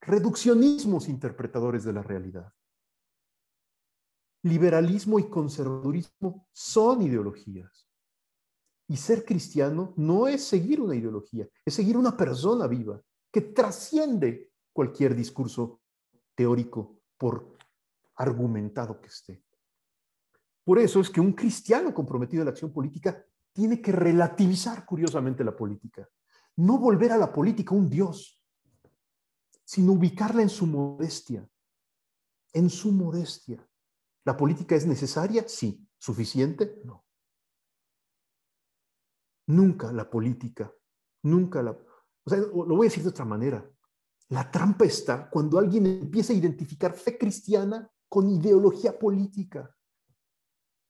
S1: reduccionismos interpretadores de la realidad. Liberalismo y conservadurismo son ideologías. Y ser cristiano no es seguir una ideología, es seguir una persona viva que trasciende cualquier discurso teórico, por argumentado que esté. Por eso es que un cristiano comprometido en la acción política tiene que relativizar curiosamente la política. No volver a la política un dios, sino ubicarla en su modestia. En su modestia. ¿La política es necesaria? Sí. ¿Suficiente? No. Nunca la política, nunca la... O sea, lo voy a decir de otra manera. La trampa está cuando alguien empieza a identificar fe cristiana con ideología política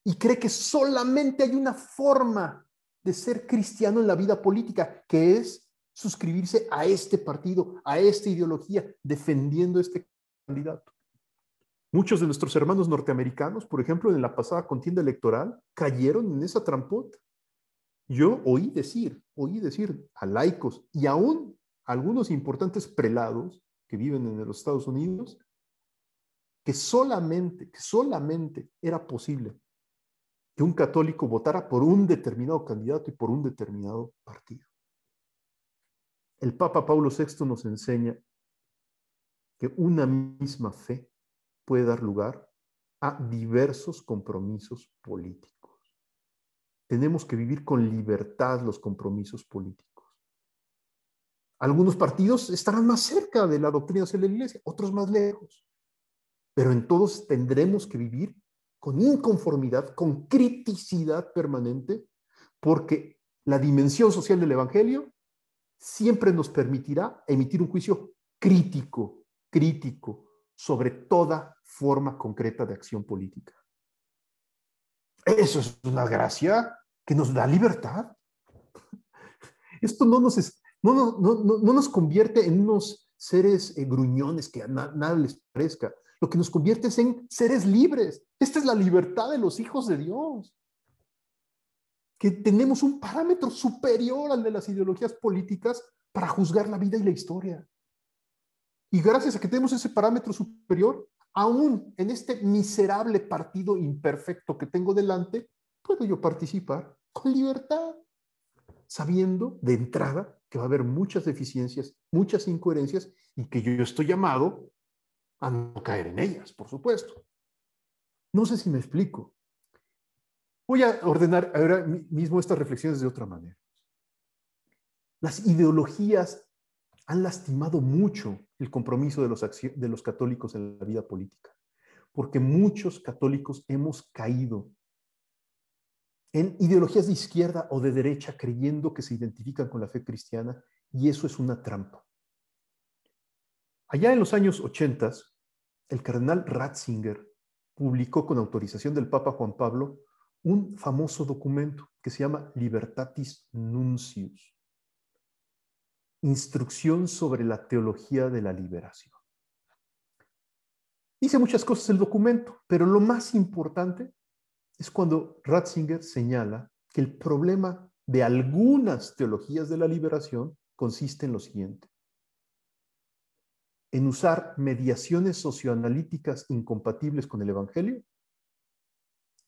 S1: y cree que solamente hay una forma de ser cristiano en la vida política, que es suscribirse a este partido, a esta ideología, defendiendo este candidato. Muchos de nuestros hermanos norteamericanos, por ejemplo, en la pasada contienda electoral, cayeron en esa trampota. Yo oí decir a laicos y aún algunos importantes prelados que viven en los Estados Unidos que solamente era posible que un católico votara por un determinado candidato y por un determinado partido. El Papa Pablo VI nos enseña que una misma fe puede dar lugar a diversos compromisos políticos. Tenemos que vivir con libertad los compromisos políticos. Algunos partidos estarán más cerca de la doctrina de la Iglesia, otros más lejos. Pero en todos tendremos que vivir con inconformidad, con criticidad permanente, porque la dimensión social del Evangelio siempre nos permitirá emitir un juicio crítico sobre toda forma concreta de acción política. Eso es una gracia que nos da libertad. Esto no nos convierte en unos seres gruñones que a nada les parezca. Lo que nos convierte es en seres libres. Esta es la libertad de los hijos de Dios. Que tenemos un parámetro superior al de las ideologías políticas para juzgar la vida y la historia. Y gracias a que tenemos ese parámetro superior, aún en este miserable partido imperfecto que tengo delante, puedo yo participar con libertad, sabiendo de entrada que va a haber muchas deficiencias, muchas incoherencias y que yo estoy llamado a no caer en ellas, por supuesto. No sé si me explico. Voy a ordenar ahora mismo estas reflexiones de otra manera. Las ideologías han lastimado mucho el compromiso de los católicos en la vida política, porque muchos católicos hemos caído en ideologías de izquierda o de derecha creyendo que se identifican con la fe cristiana, y eso es una trampa. Allá en los años 80, el cardenal Ratzinger publicó con autorización del Papa Juan Pablo un famoso documento que se llama Libertatis Nuncius. Instrucción sobre la teología de la liberación. Dice muchas cosas el documento, pero lo más importante es cuando Ratzinger señala que el problema de algunas teologías de la liberación consiste en lo siguiente: en usar mediaciones socioanalíticas incompatibles con el Evangelio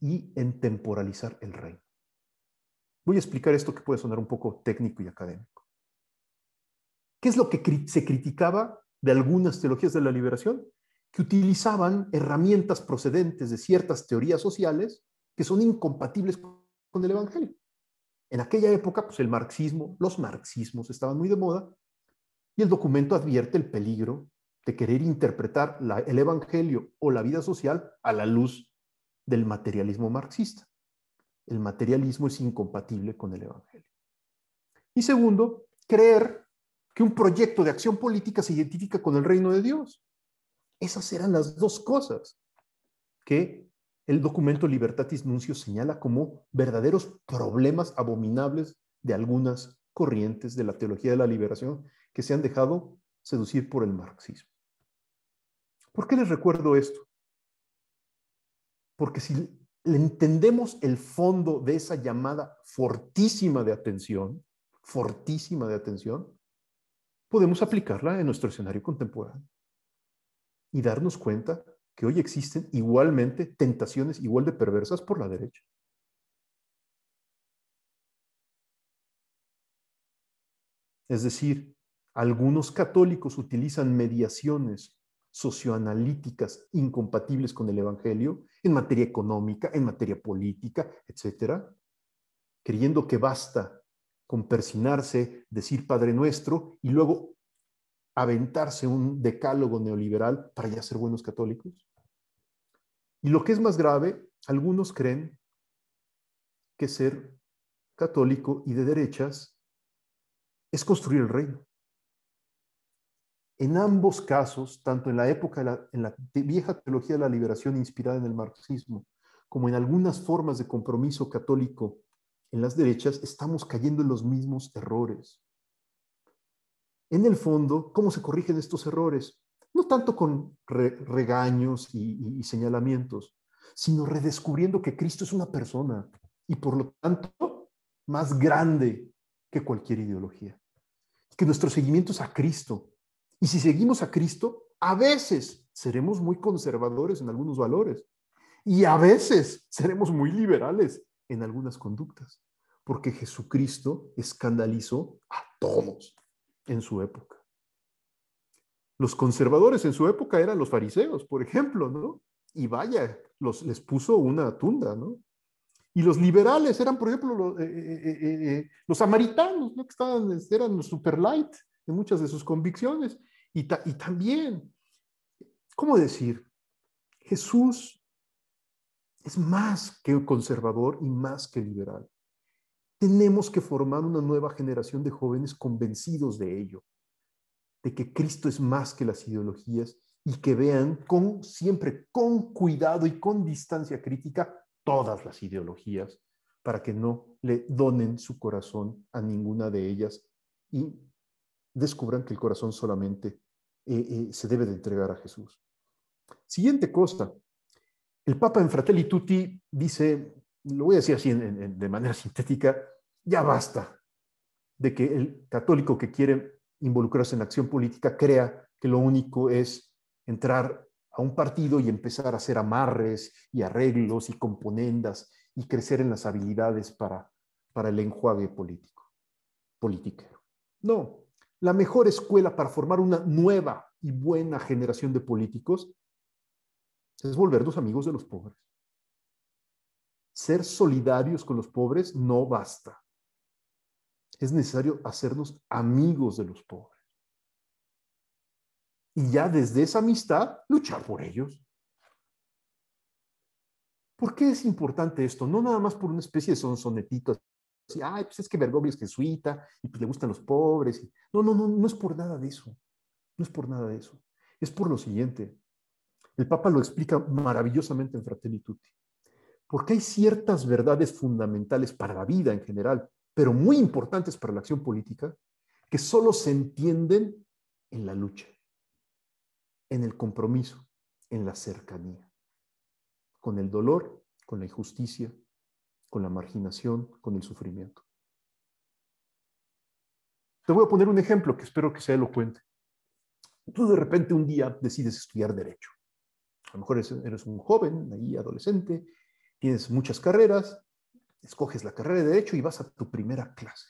S1: y en temporalizar el reino. Voy a explicar esto que puede sonar un poco técnico y académico. ¿Qué es lo que se criticaba de algunas teologías de la liberación? Que utilizaban herramientas procedentes de ciertas teorías sociales que son incompatibles con el Evangelio. En aquella época, pues el marxismo, los marxismos estaban muy de moda, y el documento advierte el peligro de querer interpretar el Evangelio o la vida social a la luz del materialismo marxista. El materialismo es incompatible con el Evangelio. Y segundo, creer que un proyecto de acción política se identifica con el reino de Dios. Esas eran las dos cosas que el documento Libertatis Nuncio señala como verdaderos problemas abominables de algunas corrientes de la teología de la liberación que se han dejado seducir por el marxismo. ¿Por qué les recuerdo esto? Porque si entendemos el fondo de esa llamada fortísima de atención, podemos aplicarla en nuestro escenario contemporáneo y darnos cuenta que hoy existen igualmente tentaciones igual de perversas por la derecha. Es decir, algunos católicos utilizan mediaciones socioanalíticas incompatibles con el Evangelio en materia económica, en materia política, etcétera, creyendo que basta con persignarse, decir Padre Nuestro y luego aventarse un decálogo neoliberal para ya ser buenos católicos. Y lo que es más grave, algunos creen que ser católico y de derechas es construir el reino. En ambos casos, tanto en la época, en la vieja teología de la liberación inspirada en el marxismo, como en algunas formas de compromiso católico en las derechas, estamos cayendo en los mismos errores. En el fondo, ¿cómo se corrigen estos errores? No tanto con regaños y señalamientos, sino redescubriendo que Cristo es una persona y por lo tanto más grande que cualquier ideología. Que nuestro seguimiento es a Cristo. Y si seguimos a Cristo, a veces seremos muy conservadores en algunos valores y a veces seremos muy liberales en algunas conductas, porque Jesucristo escandalizó a todos en su época. Los conservadores en su época eran los fariseos, por ejemplo, ¿no? Y les puso una tunda, ¿no? Y los liberales eran, por ejemplo, los samaritanos, ¿no? Que eran super light en muchas de sus convicciones. Y también, ¿cómo decir? Jesús es más que conservador y más que liberal. Tenemos que formar una nueva generación de jóvenes convencidos de ello, de que Cristo es más que las ideologías y que vean siempre con cuidado y con distancia crítica todas las ideologías para que no le donen su corazón a ninguna de ellas y descubran que el corazón solamente se debe de entregar a Jesús. Siguiente cosa. El Papa en Fratelli Tutti dice, lo voy a decir así de manera sintética, ya basta de que el católico que quiere involucrarse en la acción política crea que lo único es entrar a un partido y empezar a hacer amarres y arreglos y componendas y crecer en las habilidades para el enjuague politiquero. No, la mejor escuela para formar una nueva y buena generación de políticos es volvernos amigos de los pobres. Ser solidarios con los pobres no basta. Es necesario hacernos amigos de los pobres. Y ya desde esa amistad, luchar por ellos. ¿Por qué es importante esto? No nada más por una especie de sonetito. Así, ay, pues es que Bergoglio es jesuita y pues le gustan los pobres. No es por nada de eso. No es por nada de eso. Es por lo siguiente. El Papa lo explica maravillosamente en Fratelli Tutti. Porque hay ciertas verdades fundamentales para la vida en general, pero muy importantes para la acción política, que solo se entienden en la lucha, en el compromiso, en la cercanía, con el dolor, con la injusticia, con la marginación, con el sufrimiento. Te voy a poner un ejemplo que espero que sea elocuente. Tú de repente un día decides estudiar Derecho. A lo mejor eres un joven, ahí adolescente, tienes muchas carreras, escoges la carrera de Derecho y vas a tu primera clase.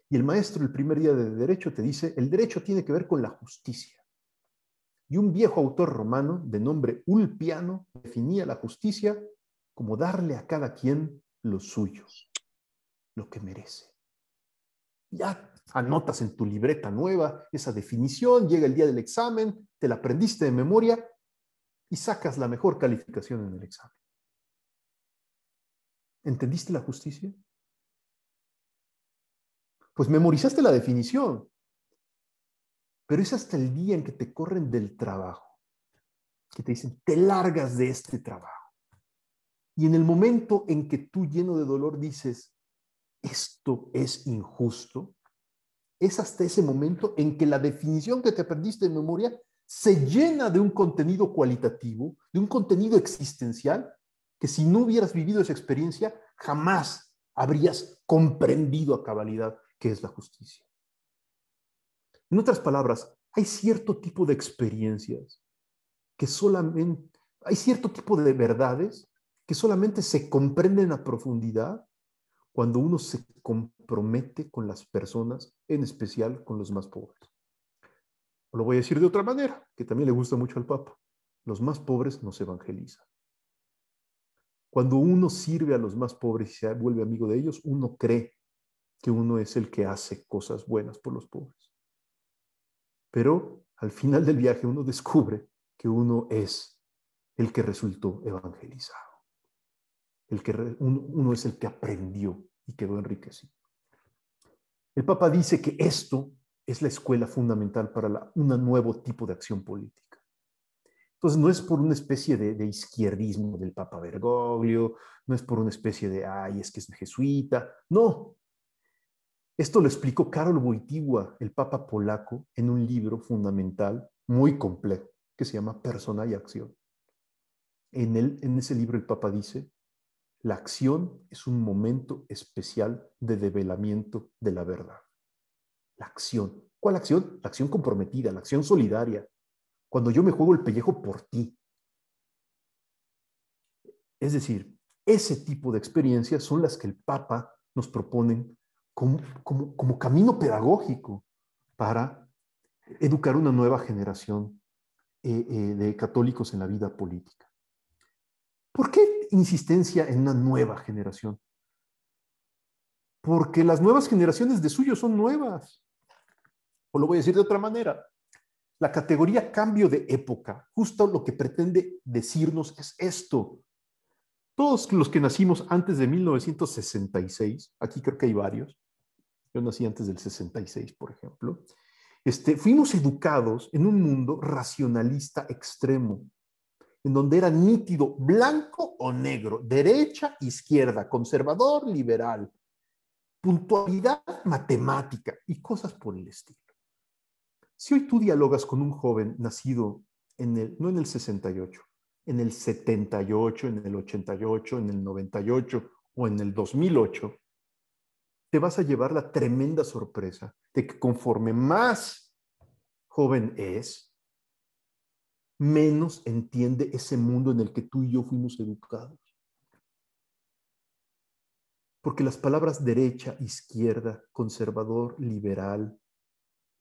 S1: Y el maestro el primer día de Derecho te dice, el derecho tiene que ver con la justicia. Y un viejo autor romano de nombre Ulpiano definía la justicia como darle a cada quien lo suyo, lo que merece. Ya anotas en tu libreta nueva esa definición, llega el día del examen, te la aprendiste de memoria y sacas la mejor calificación en el examen. ¿Entendiste la justicia? Pues memorizaste la definición, pero es hasta el día en que te corren del trabajo, que te dicen, te largas de este trabajo. Y en el momento en que tú, lleno de dolor, dices, esto es injusto, es hasta ese momento en que la definición que te aprendiste de memoria se llena de un contenido cualitativo, de un contenido existencial, que si no hubieras vivido esa experiencia, jamás habrías comprendido a cabalidad qué es la justicia. En otras palabras, hay cierto tipo de experiencias que solamente, hay cierto tipo de verdades que solamente se comprenden a profundidad cuando uno se compromete con las personas, en especial con los más pobres. O lo voy a decir de otra manera, que también le gusta mucho al Papa. Los más pobres no se evangelizan. Cuando uno sirve a los más pobres y se vuelve amigo de ellos, uno cree que uno es el que hace cosas buenas por los pobres. Pero al final del viaje uno descubre que uno es el que resultó evangelizado. Uno es el que aprendió y quedó enriquecido. El Papa dice que esto es la escuela fundamental para un nuevo tipo de acción política. Entonces no es por una especie de izquierdismo del Papa Bergoglio, no es por una especie de, ay, es que es jesuita, no. Esto lo explicó Karol Wojtyła, el Papa polaco, en un libro fundamental muy complejo que se llama Persona y Acción. En ese libro el Papa dice, la acción es un momento especial de develamiento de la verdad. La acción. ¿Cuál acción? La acción comprometida, la acción solidaria. Cuando yo me juego el pellejo por ti. Es decir, ese tipo de experiencias son las que el Papa nos propone como camino pedagógico para educar una nueva generación de católicos en la vida política. ¿Por qué insistencia en una nueva generación? Porque las nuevas generaciones de suyo son nuevas. O lo voy a decir de otra manera. La categoría cambio de época, justo lo que pretende decirnos es esto. Todos los que nacimos antes de 1966, aquí creo que hay varios, yo nací antes del 66, por ejemplo, fuimos educados en un mundo racionalista extremo, en donde era nítido blanco o negro, derecha, izquierda, conservador, liberal, puntualidad, matemática y cosas por el estilo. Si hoy tú dialogas con un joven nacido no en el 68, en el 78, en el 88, en el 98 o en el 2008, te vas a llevar la tremenda sorpresa de que conforme más joven es, menos entiende ese mundo en el que tú y yo fuimos educados. Porque las palabras derecha, izquierda, conservador, liberal,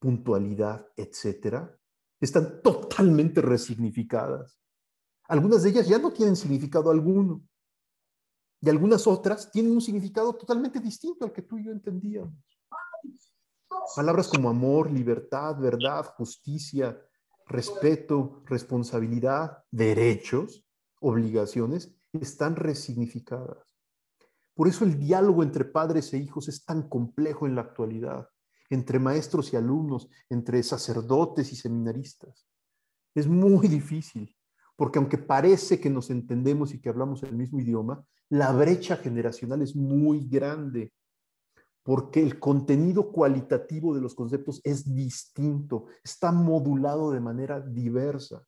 S1: puntualidad, etcétera, están totalmente resignificadas. Algunas de ellas ya no tienen significado alguno. Y algunas otras tienen un significado totalmente distinto al que tú y yo entendíamos. Palabras como amor, libertad, verdad, justicia, respeto, responsabilidad, derechos, obligaciones, están resignificadas. Por eso el diálogo entre padres e hijos es tan complejo en la actualidad, entre maestros y alumnos, entre sacerdotes y seminaristas. Es muy difícil, porque aunque parece que nos entendemos y que hablamos el mismo idioma, la brecha generacional es muy grande. porque el contenido cualitativo de los conceptos es distinto, está modulado de manera diversa.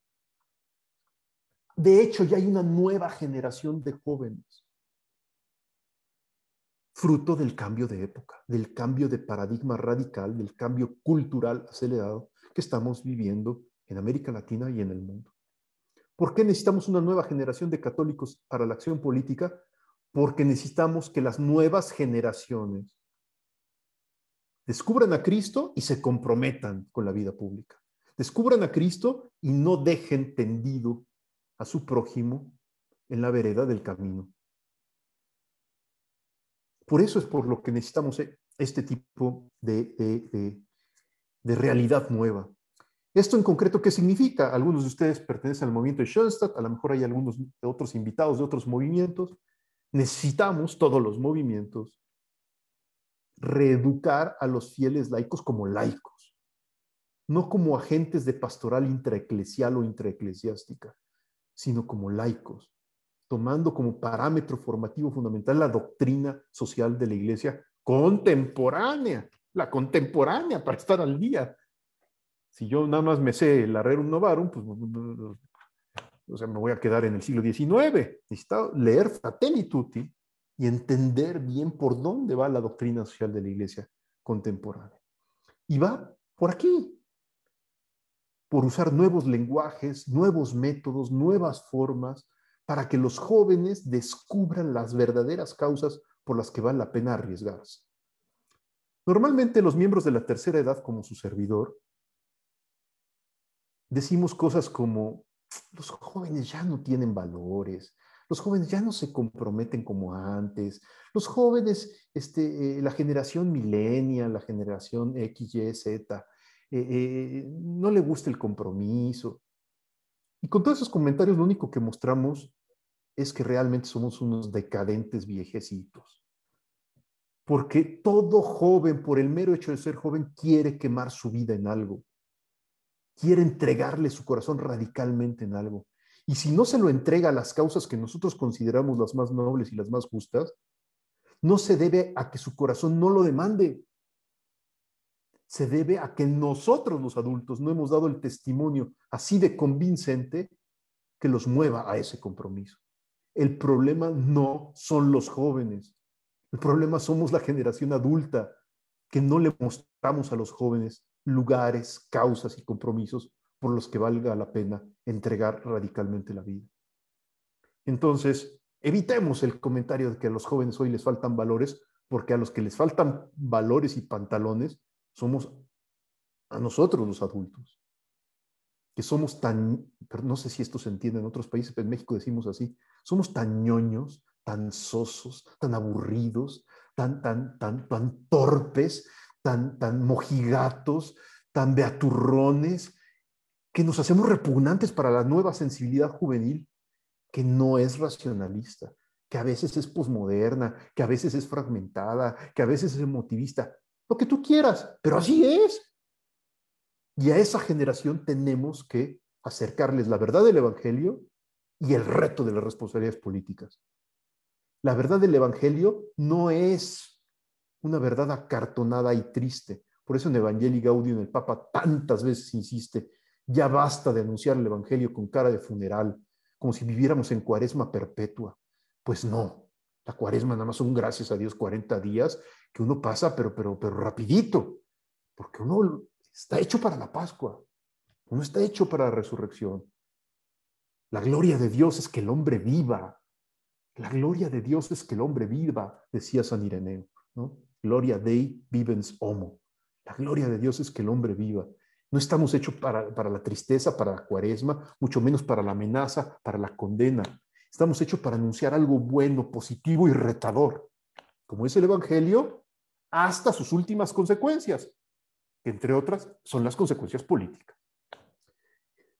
S1: De hecho, ya hay una nueva generación de jóvenes, fruto del cambio de época, del cambio de paradigma radical, del cambio cultural acelerado que estamos viviendo en América Latina y en el mundo. ¿Por qué necesitamos una nueva generación de católicos para la acción política? Porque necesitamos que las nuevas generaciones descubran a Cristo y se comprometan con la vida pública. Descubran a Cristo y no dejen tendido a su prójimo en la vereda del camino. Por eso es por lo que necesitamos este tipo de realidad nueva. ¿Esto en concreto qué significa? Algunos de ustedes pertenecen al movimiento de Schoenstatt, a lo mejor hay algunos otros invitados de otros movimientos. Necesitamos, todos los movimientos, reeducar a los fieles laicos como laicos, no como agentes de pastoral intraeclesial o intraeclesiástica, sino como laicos, tomando como parámetro formativo fundamental la doctrina social de la Iglesia contemporánea, la contemporánea para estar al día. Si yo nada más me sé el Rerum Novarum, pues o sea, me voy a quedar en el siglo XIX. Necesito leer Fratelli Tutti y entender bien por dónde va la doctrina social de la Iglesia contemporánea. Y va por aquí, por usar nuevos lenguajes, nuevos métodos, nuevas formas, para que los jóvenes descubran las verdaderas causas por las que vale la pena arriesgarse. Normalmente los miembros de la tercera edad, como su servidor, decimos cosas como: los jóvenes ya no tienen valores, los jóvenes ya no se comprometen como antes, los jóvenes, la generación millennial, la generación X, Y, Z, no le gusta el compromiso. Y con todos esos comentarios lo único que mostramos es que realmente somos unos decadentes viejecitos. Porque todo joven, por el mero hecho de ser joven, quiere quemar su vida en algo. Quiere entregarle su corazón radicalmente en algo. Y si no se lo entrega a las causas que nosotros consideramos las más nobles y las más justas, no se debe a que su corazón no lo demande. Se debe a que nosotros los adultos no hemos dado el testimonio así de convincente que los mueva a ese compromiso. El problema no son los jóvenes. El problema somos la generación adulta, que no le mostramos a los jóvenes lugares, causas y compromisos por los que valga la pena entregar radicalmente la vida. Entonces, evitemos el comentario de que a los jóvenes hoy les faltan valores, porque a los que les faltan valores y pantalones somos a nosotros los adultos, que somos tan, pero no sé si esto se entiende en otros países, pero en México decimos así, somos tan ñoños, tan sosos, tan aburridos, tan torpes, tan mojigatos, tan beaturrones, que nos hacemos repugnantes para la nueva sensibilidad juvenil, que no es racionalista, que a veces es posmoderna, que a veces es fragmentada, que a veces es emotivista, lo que tú quieras, pero así es. Y a esa generación tenemos que acercarles la verdad del Evangelio y el reto de las responsabilidades políticas. La verdad del Evangelio no es una verdad acartonada y triste. Por eso en Evangelii Gaudium el Papa tantas veces insiste: ya basta de anunciar el Evangelio con cara de funeral, como si viviéramos en cuaresma perpetua. Pues no, la cuaresma nada más son, gracias a Dios, 40 días que uno pasa, pero rapidito, porque uno está hecho para la Pascua, uno está hecho para la resurrección. La gloria de Dios es que el hombre viva. La gloria de Dios es que el hombre viva, decía San Ireneo, ¿no? Gloria Dei vivens homo. La gloria de Dios es que el hombre viva. No estamos hechos para la tristeza, para la cuaresma, mucho menos para la amenaza, para la condena. Estamos hechos para anunciar algo bueno, positivo y retador, como es el Evangelio, hasta sus últimas consecuencias, que entre otras son las consecuencias políticas.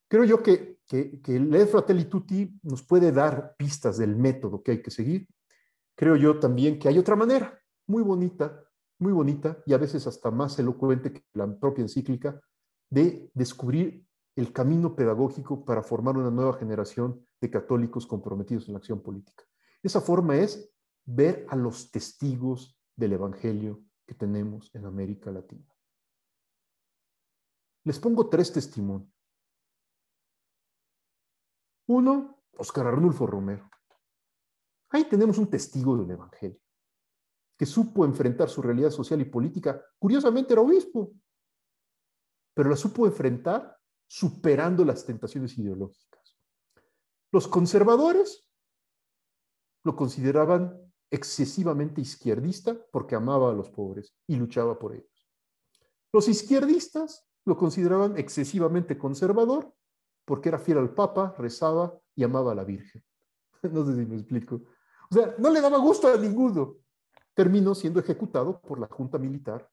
S1: Creo yo que leer Fratelli Tutti nos puede dar pistas del método que hay que seguir. Creo yo también que hay otra manera, muy bonita, y a veces hasta más elocuente que la propia encíclica, de descubrir el camino pedagógico para formar una nueva generación de católicos comprometidos en la acción política. Esa forma es ver a los testigos del Evangelio que tenemos en América Latina. Les pongo 3 testimonios. Uno, Óscar Arnulfo Romero. Ahí tenemos un testigo del Evangelio, que supo enfrentar su realidad social y política. Curiosamente era obispo, pero la supo enfrentar superando las tentaciones ideológicas. Los conservadores lo consideraban excesivamente izquierdista porque amaba a los pobres y luchaba por ellos. Los izquierdistas lo consideraban excesivamente conservador porque era fiel al Papa, rezaba y amaba a la Virgen. No sé si me explico. O sea, no le daba gusto a ninguno. Terminó siendo ejecutado por la Junta Militar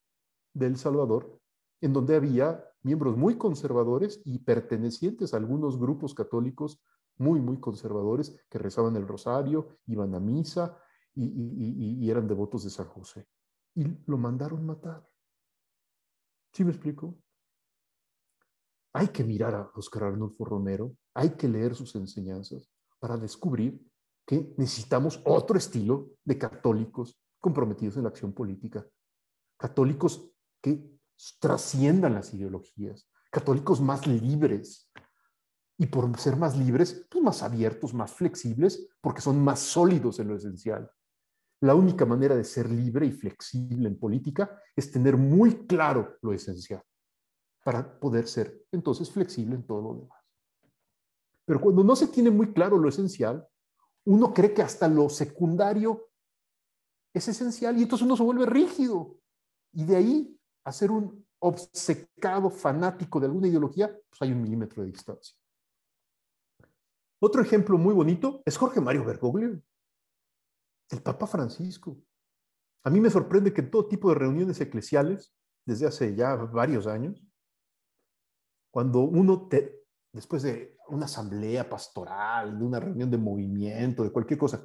S1: de El Salvador, en donde había miembros muy conservadores y pertenecientes a algunos grupos católicos muy, muy conservadores que rezaban el rosario, iban a misa y eran devotos de San José. Y lo mandaron matar. ¿Sí me explico? Hay que mirar a Óscar Arnulfo Romero, hay que leer sus enseñanzas para descubrir que necesitamos otro estilo de católicos comprometidos en la acción política. Católicos que trasciendan las ideologías, católicos más libres. Y por ser más libres, pues más abiertos, más flexibles, porque son más sólidos en lo esencial. La única manera de ser libre y flexible en política es tener muy claro lo esencial, para poder ser entonces flexible en todo lo demás. Pero cuando no se tiene muy claro lo esencial, uno cree que hasta lo secundario es esencial y entonces uno se vuelve rígido. Y de ahí a ser un obcecado fanático de alguna ideología, pues hay 1 milímetro de distancia. Otro ejemplo muy bonito es Jorge Mario Bergoglio, el Papa Francisco. A mí me sorprende que en todo tipo de reuniones eclesiales, desde hace ya varios años, cuando uno, después de una asamblea pastoral, de una reunión de movimiento, de cualquier cosa,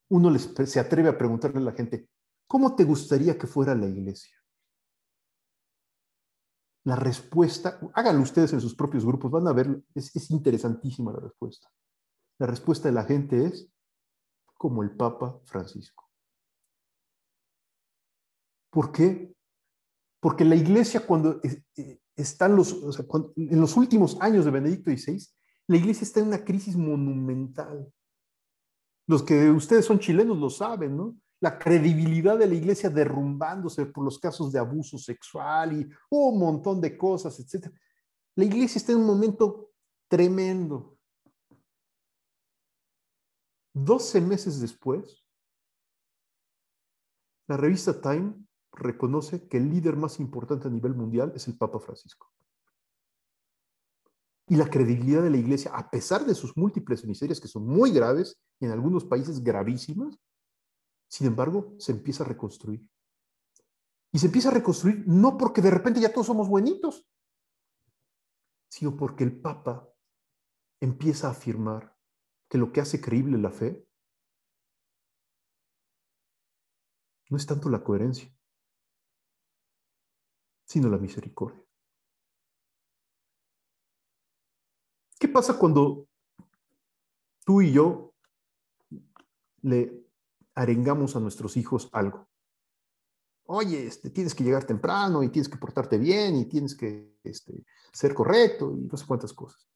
S1: uno se atreve a preguntarle a la gente, ¿cómo te gustaría que fuera la iglesia? La respuesta, háganlo ustedes en sus propios grupos, van a ver, es interesantísima la respuesta. La respuesta de la gente es como el Papa Francisco. ¿Por qué? Porque la iglesia cuando están en los últimos años de Benedicto XVI, la iglesia está en una crisis monumental. Los que ustedes son chilenos lo saben, ¿no? La credibilidad de la iglesia derrumbándose por los casos de abuso sexual y un montón de cosas, etc. La iglesia está en un momento tremendo. 12 meses después, la revista Time reconoce que el líder más importante a nivel mundial es el Papa Francisco. Y la credibilidad de la iglesia, a pesar de sus múltiples miserias que son muy graves y en algunos países gravísimas, sin embargo, se empieza a reconstruir. Y se empieza a reconstruir no porque de repente ya todos somos buenitos, sino porque el Papa empieza a afirmar que lo que hace creíble la fe no es tanto la coherencia, sino la misericordia. ¿Qué pasa cuando tú y yo le arengamos a nuestros hijos algo? Oye, tienes que llegar temprano y tienes que portarte bien y tienes que ser correcto y no sé cuántas cosas.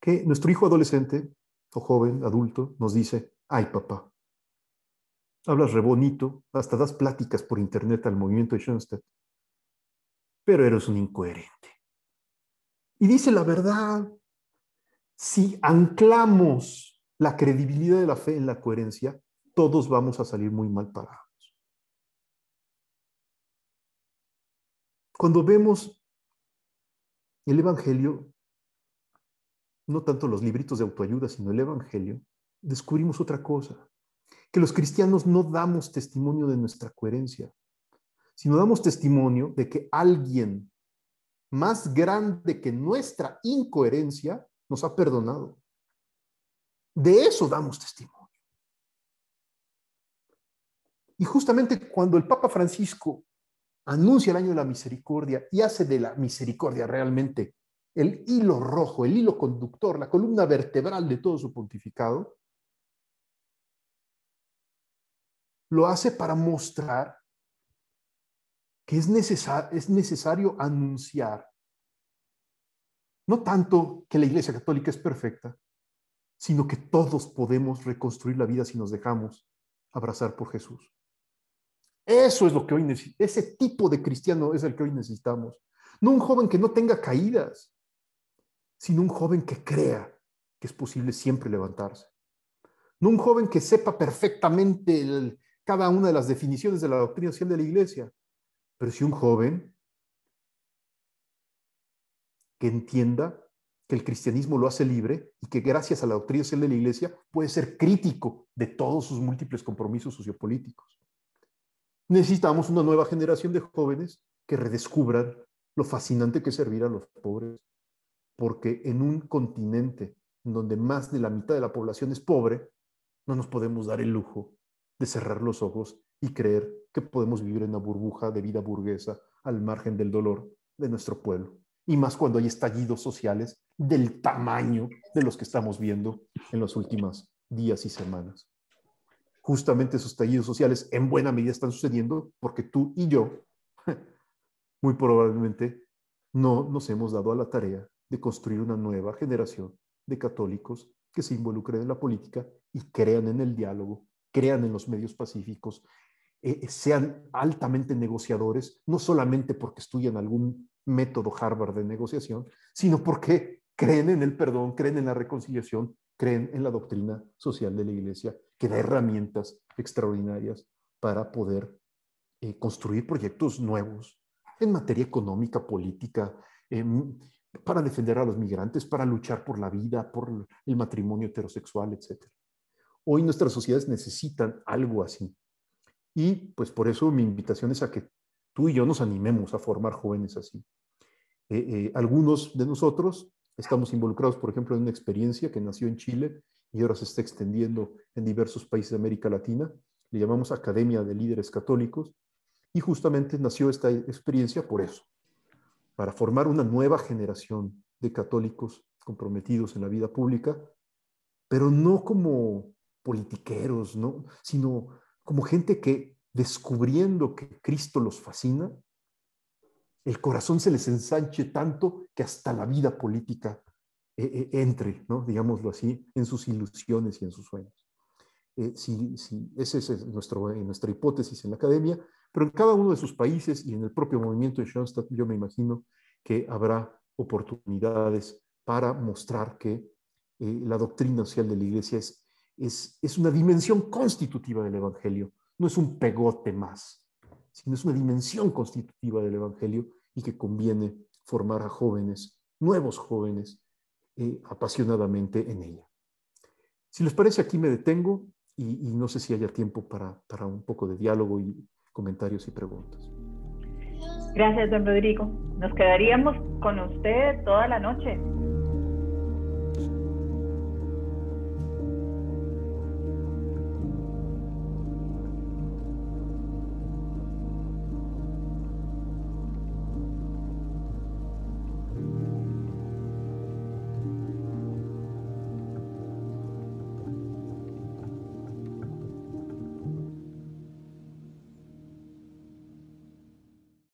S1: Que nuestro hijo adolescente o joven, adulto, nos dice, ay papá, hablas re bonito, hasta das pláticas por internet al movimiento de Schoenstatt, pero eres un incoherente. Y dice la verdad, si anclamos la credibilidad de la fe en la coherencia, todos vamos a salir muy mal parados. Cuando vemos el Evangelio, no tanto los libritos de autoayuda, sino el Evangelio, descubrimos otra cosa, que los cristianos no damos testimonio de nuestra coherencia, sino damos testimonio de que alguien más grande que nuestra incoherencia nos ha perdonado. De eso damos testimonio. Y justamente cuando el Papa Francisco anuncia el año de la misericordia y hace de la misericordia realmente el hilo rojo, el hilo conductor, la columna vertebral de todo su pontificado, lo hace para mostrar que es necesario anunciar, no tanto que la Iglesia Católica es perfecta, sino que todos podemos reconstruir la vida si nos dejamos abrazar por Jesús. Eso es lo que hoy necesitamos. Ese tipo de cristiano es el que hoy necesitamos. No un joven que no tenga caídas, sino un joven que crea que es posible siempre levantarse. No un joven que sepa perfectamente cada una de las definiciones de la doctrina social de la Iglesia, pero sí un joven que entienda que el cristianismo lo hace libre y que gracias a la doctrina social de la Iglesia puede ser crítico de todos sus múltiples compromisos sociopolíticos. Necesitamos una nueva generación de jóvenes que redescubran lo fascinante que es servir a los pobres, porque en un continente en donde más de la mitad de la población es pobre, no nos podemos dar el lujo de cerrar los ojos y creer que podemos vivir en una burbuja de vida burguesa al margen del dolor de nuestro pueblo. Y más cuando hay estallidos sociales del tamaño de los que estamos viendo en los últimos días y semanas. Justamente esos estallidos sociales en buena medida están sucediendo porque tú y yo, muy probablemente, no nos hemos dado a la tarea de construir una nueva generación de católicos que se involucren en la política y crean en el diálogo, crean en los medios pacíficos, sean altamente negociadores, no solamente porque estudian algún método Harvard de negociación, sino porque creen en el perdón, creen en la reconciliación, creen en la doctrina social de la Iglesia, que da herramientas extraordinarias para poder construir proyectos nuevos en materia económica, política, para defender a los migrantes, para luchar por la vida, por el matrimonio heterosexual, etc. Hoy nuestras sociedades necesitan algo así. Y pues por eso mi invitación es a que tú y yo nos animemos a formar jóvenes así. Algunos de nosotros estamos involucrados, por ejemplo, en una experiencia que nació en Chile y ahora se está extendiendo en diversos países de América Latina. Le llamamos Academia de Líderes Católicos y justamente nació esta experiencia por eso, para formar una nueva generación de católicos comprometidos en la vida pública, pero no como politiqueros, ¿no? Sino como gente que, descubriendo que Cristo los fascina, el corazón se les ensanche tanto que hasta la vida política entre, ¿no? Digámoslo así, en sus ilusiones y en sus sueños. Esa es nuestra hipótesis en la academia, pero en cada uno de sus países y en el propio movimiento de Schoenstatt, yo me imagino que habrá oportunidades para mostrar que la doctrina social de la Iglesia es una dimensión constitutiva del Evangelio, no es un pegote más, sino es una dimensión constitutiva del Evangelio y que conviene formar a jóvenes, nuevos jóvenes, apasionadamente en ella. Si les parece, aquí me detengo y no sé si haya tiempo para un poco de diálogo y comentarios y preguntas.
S2: Gracias, don Rodrigo. Nos quedaríamos con usted toda la noche.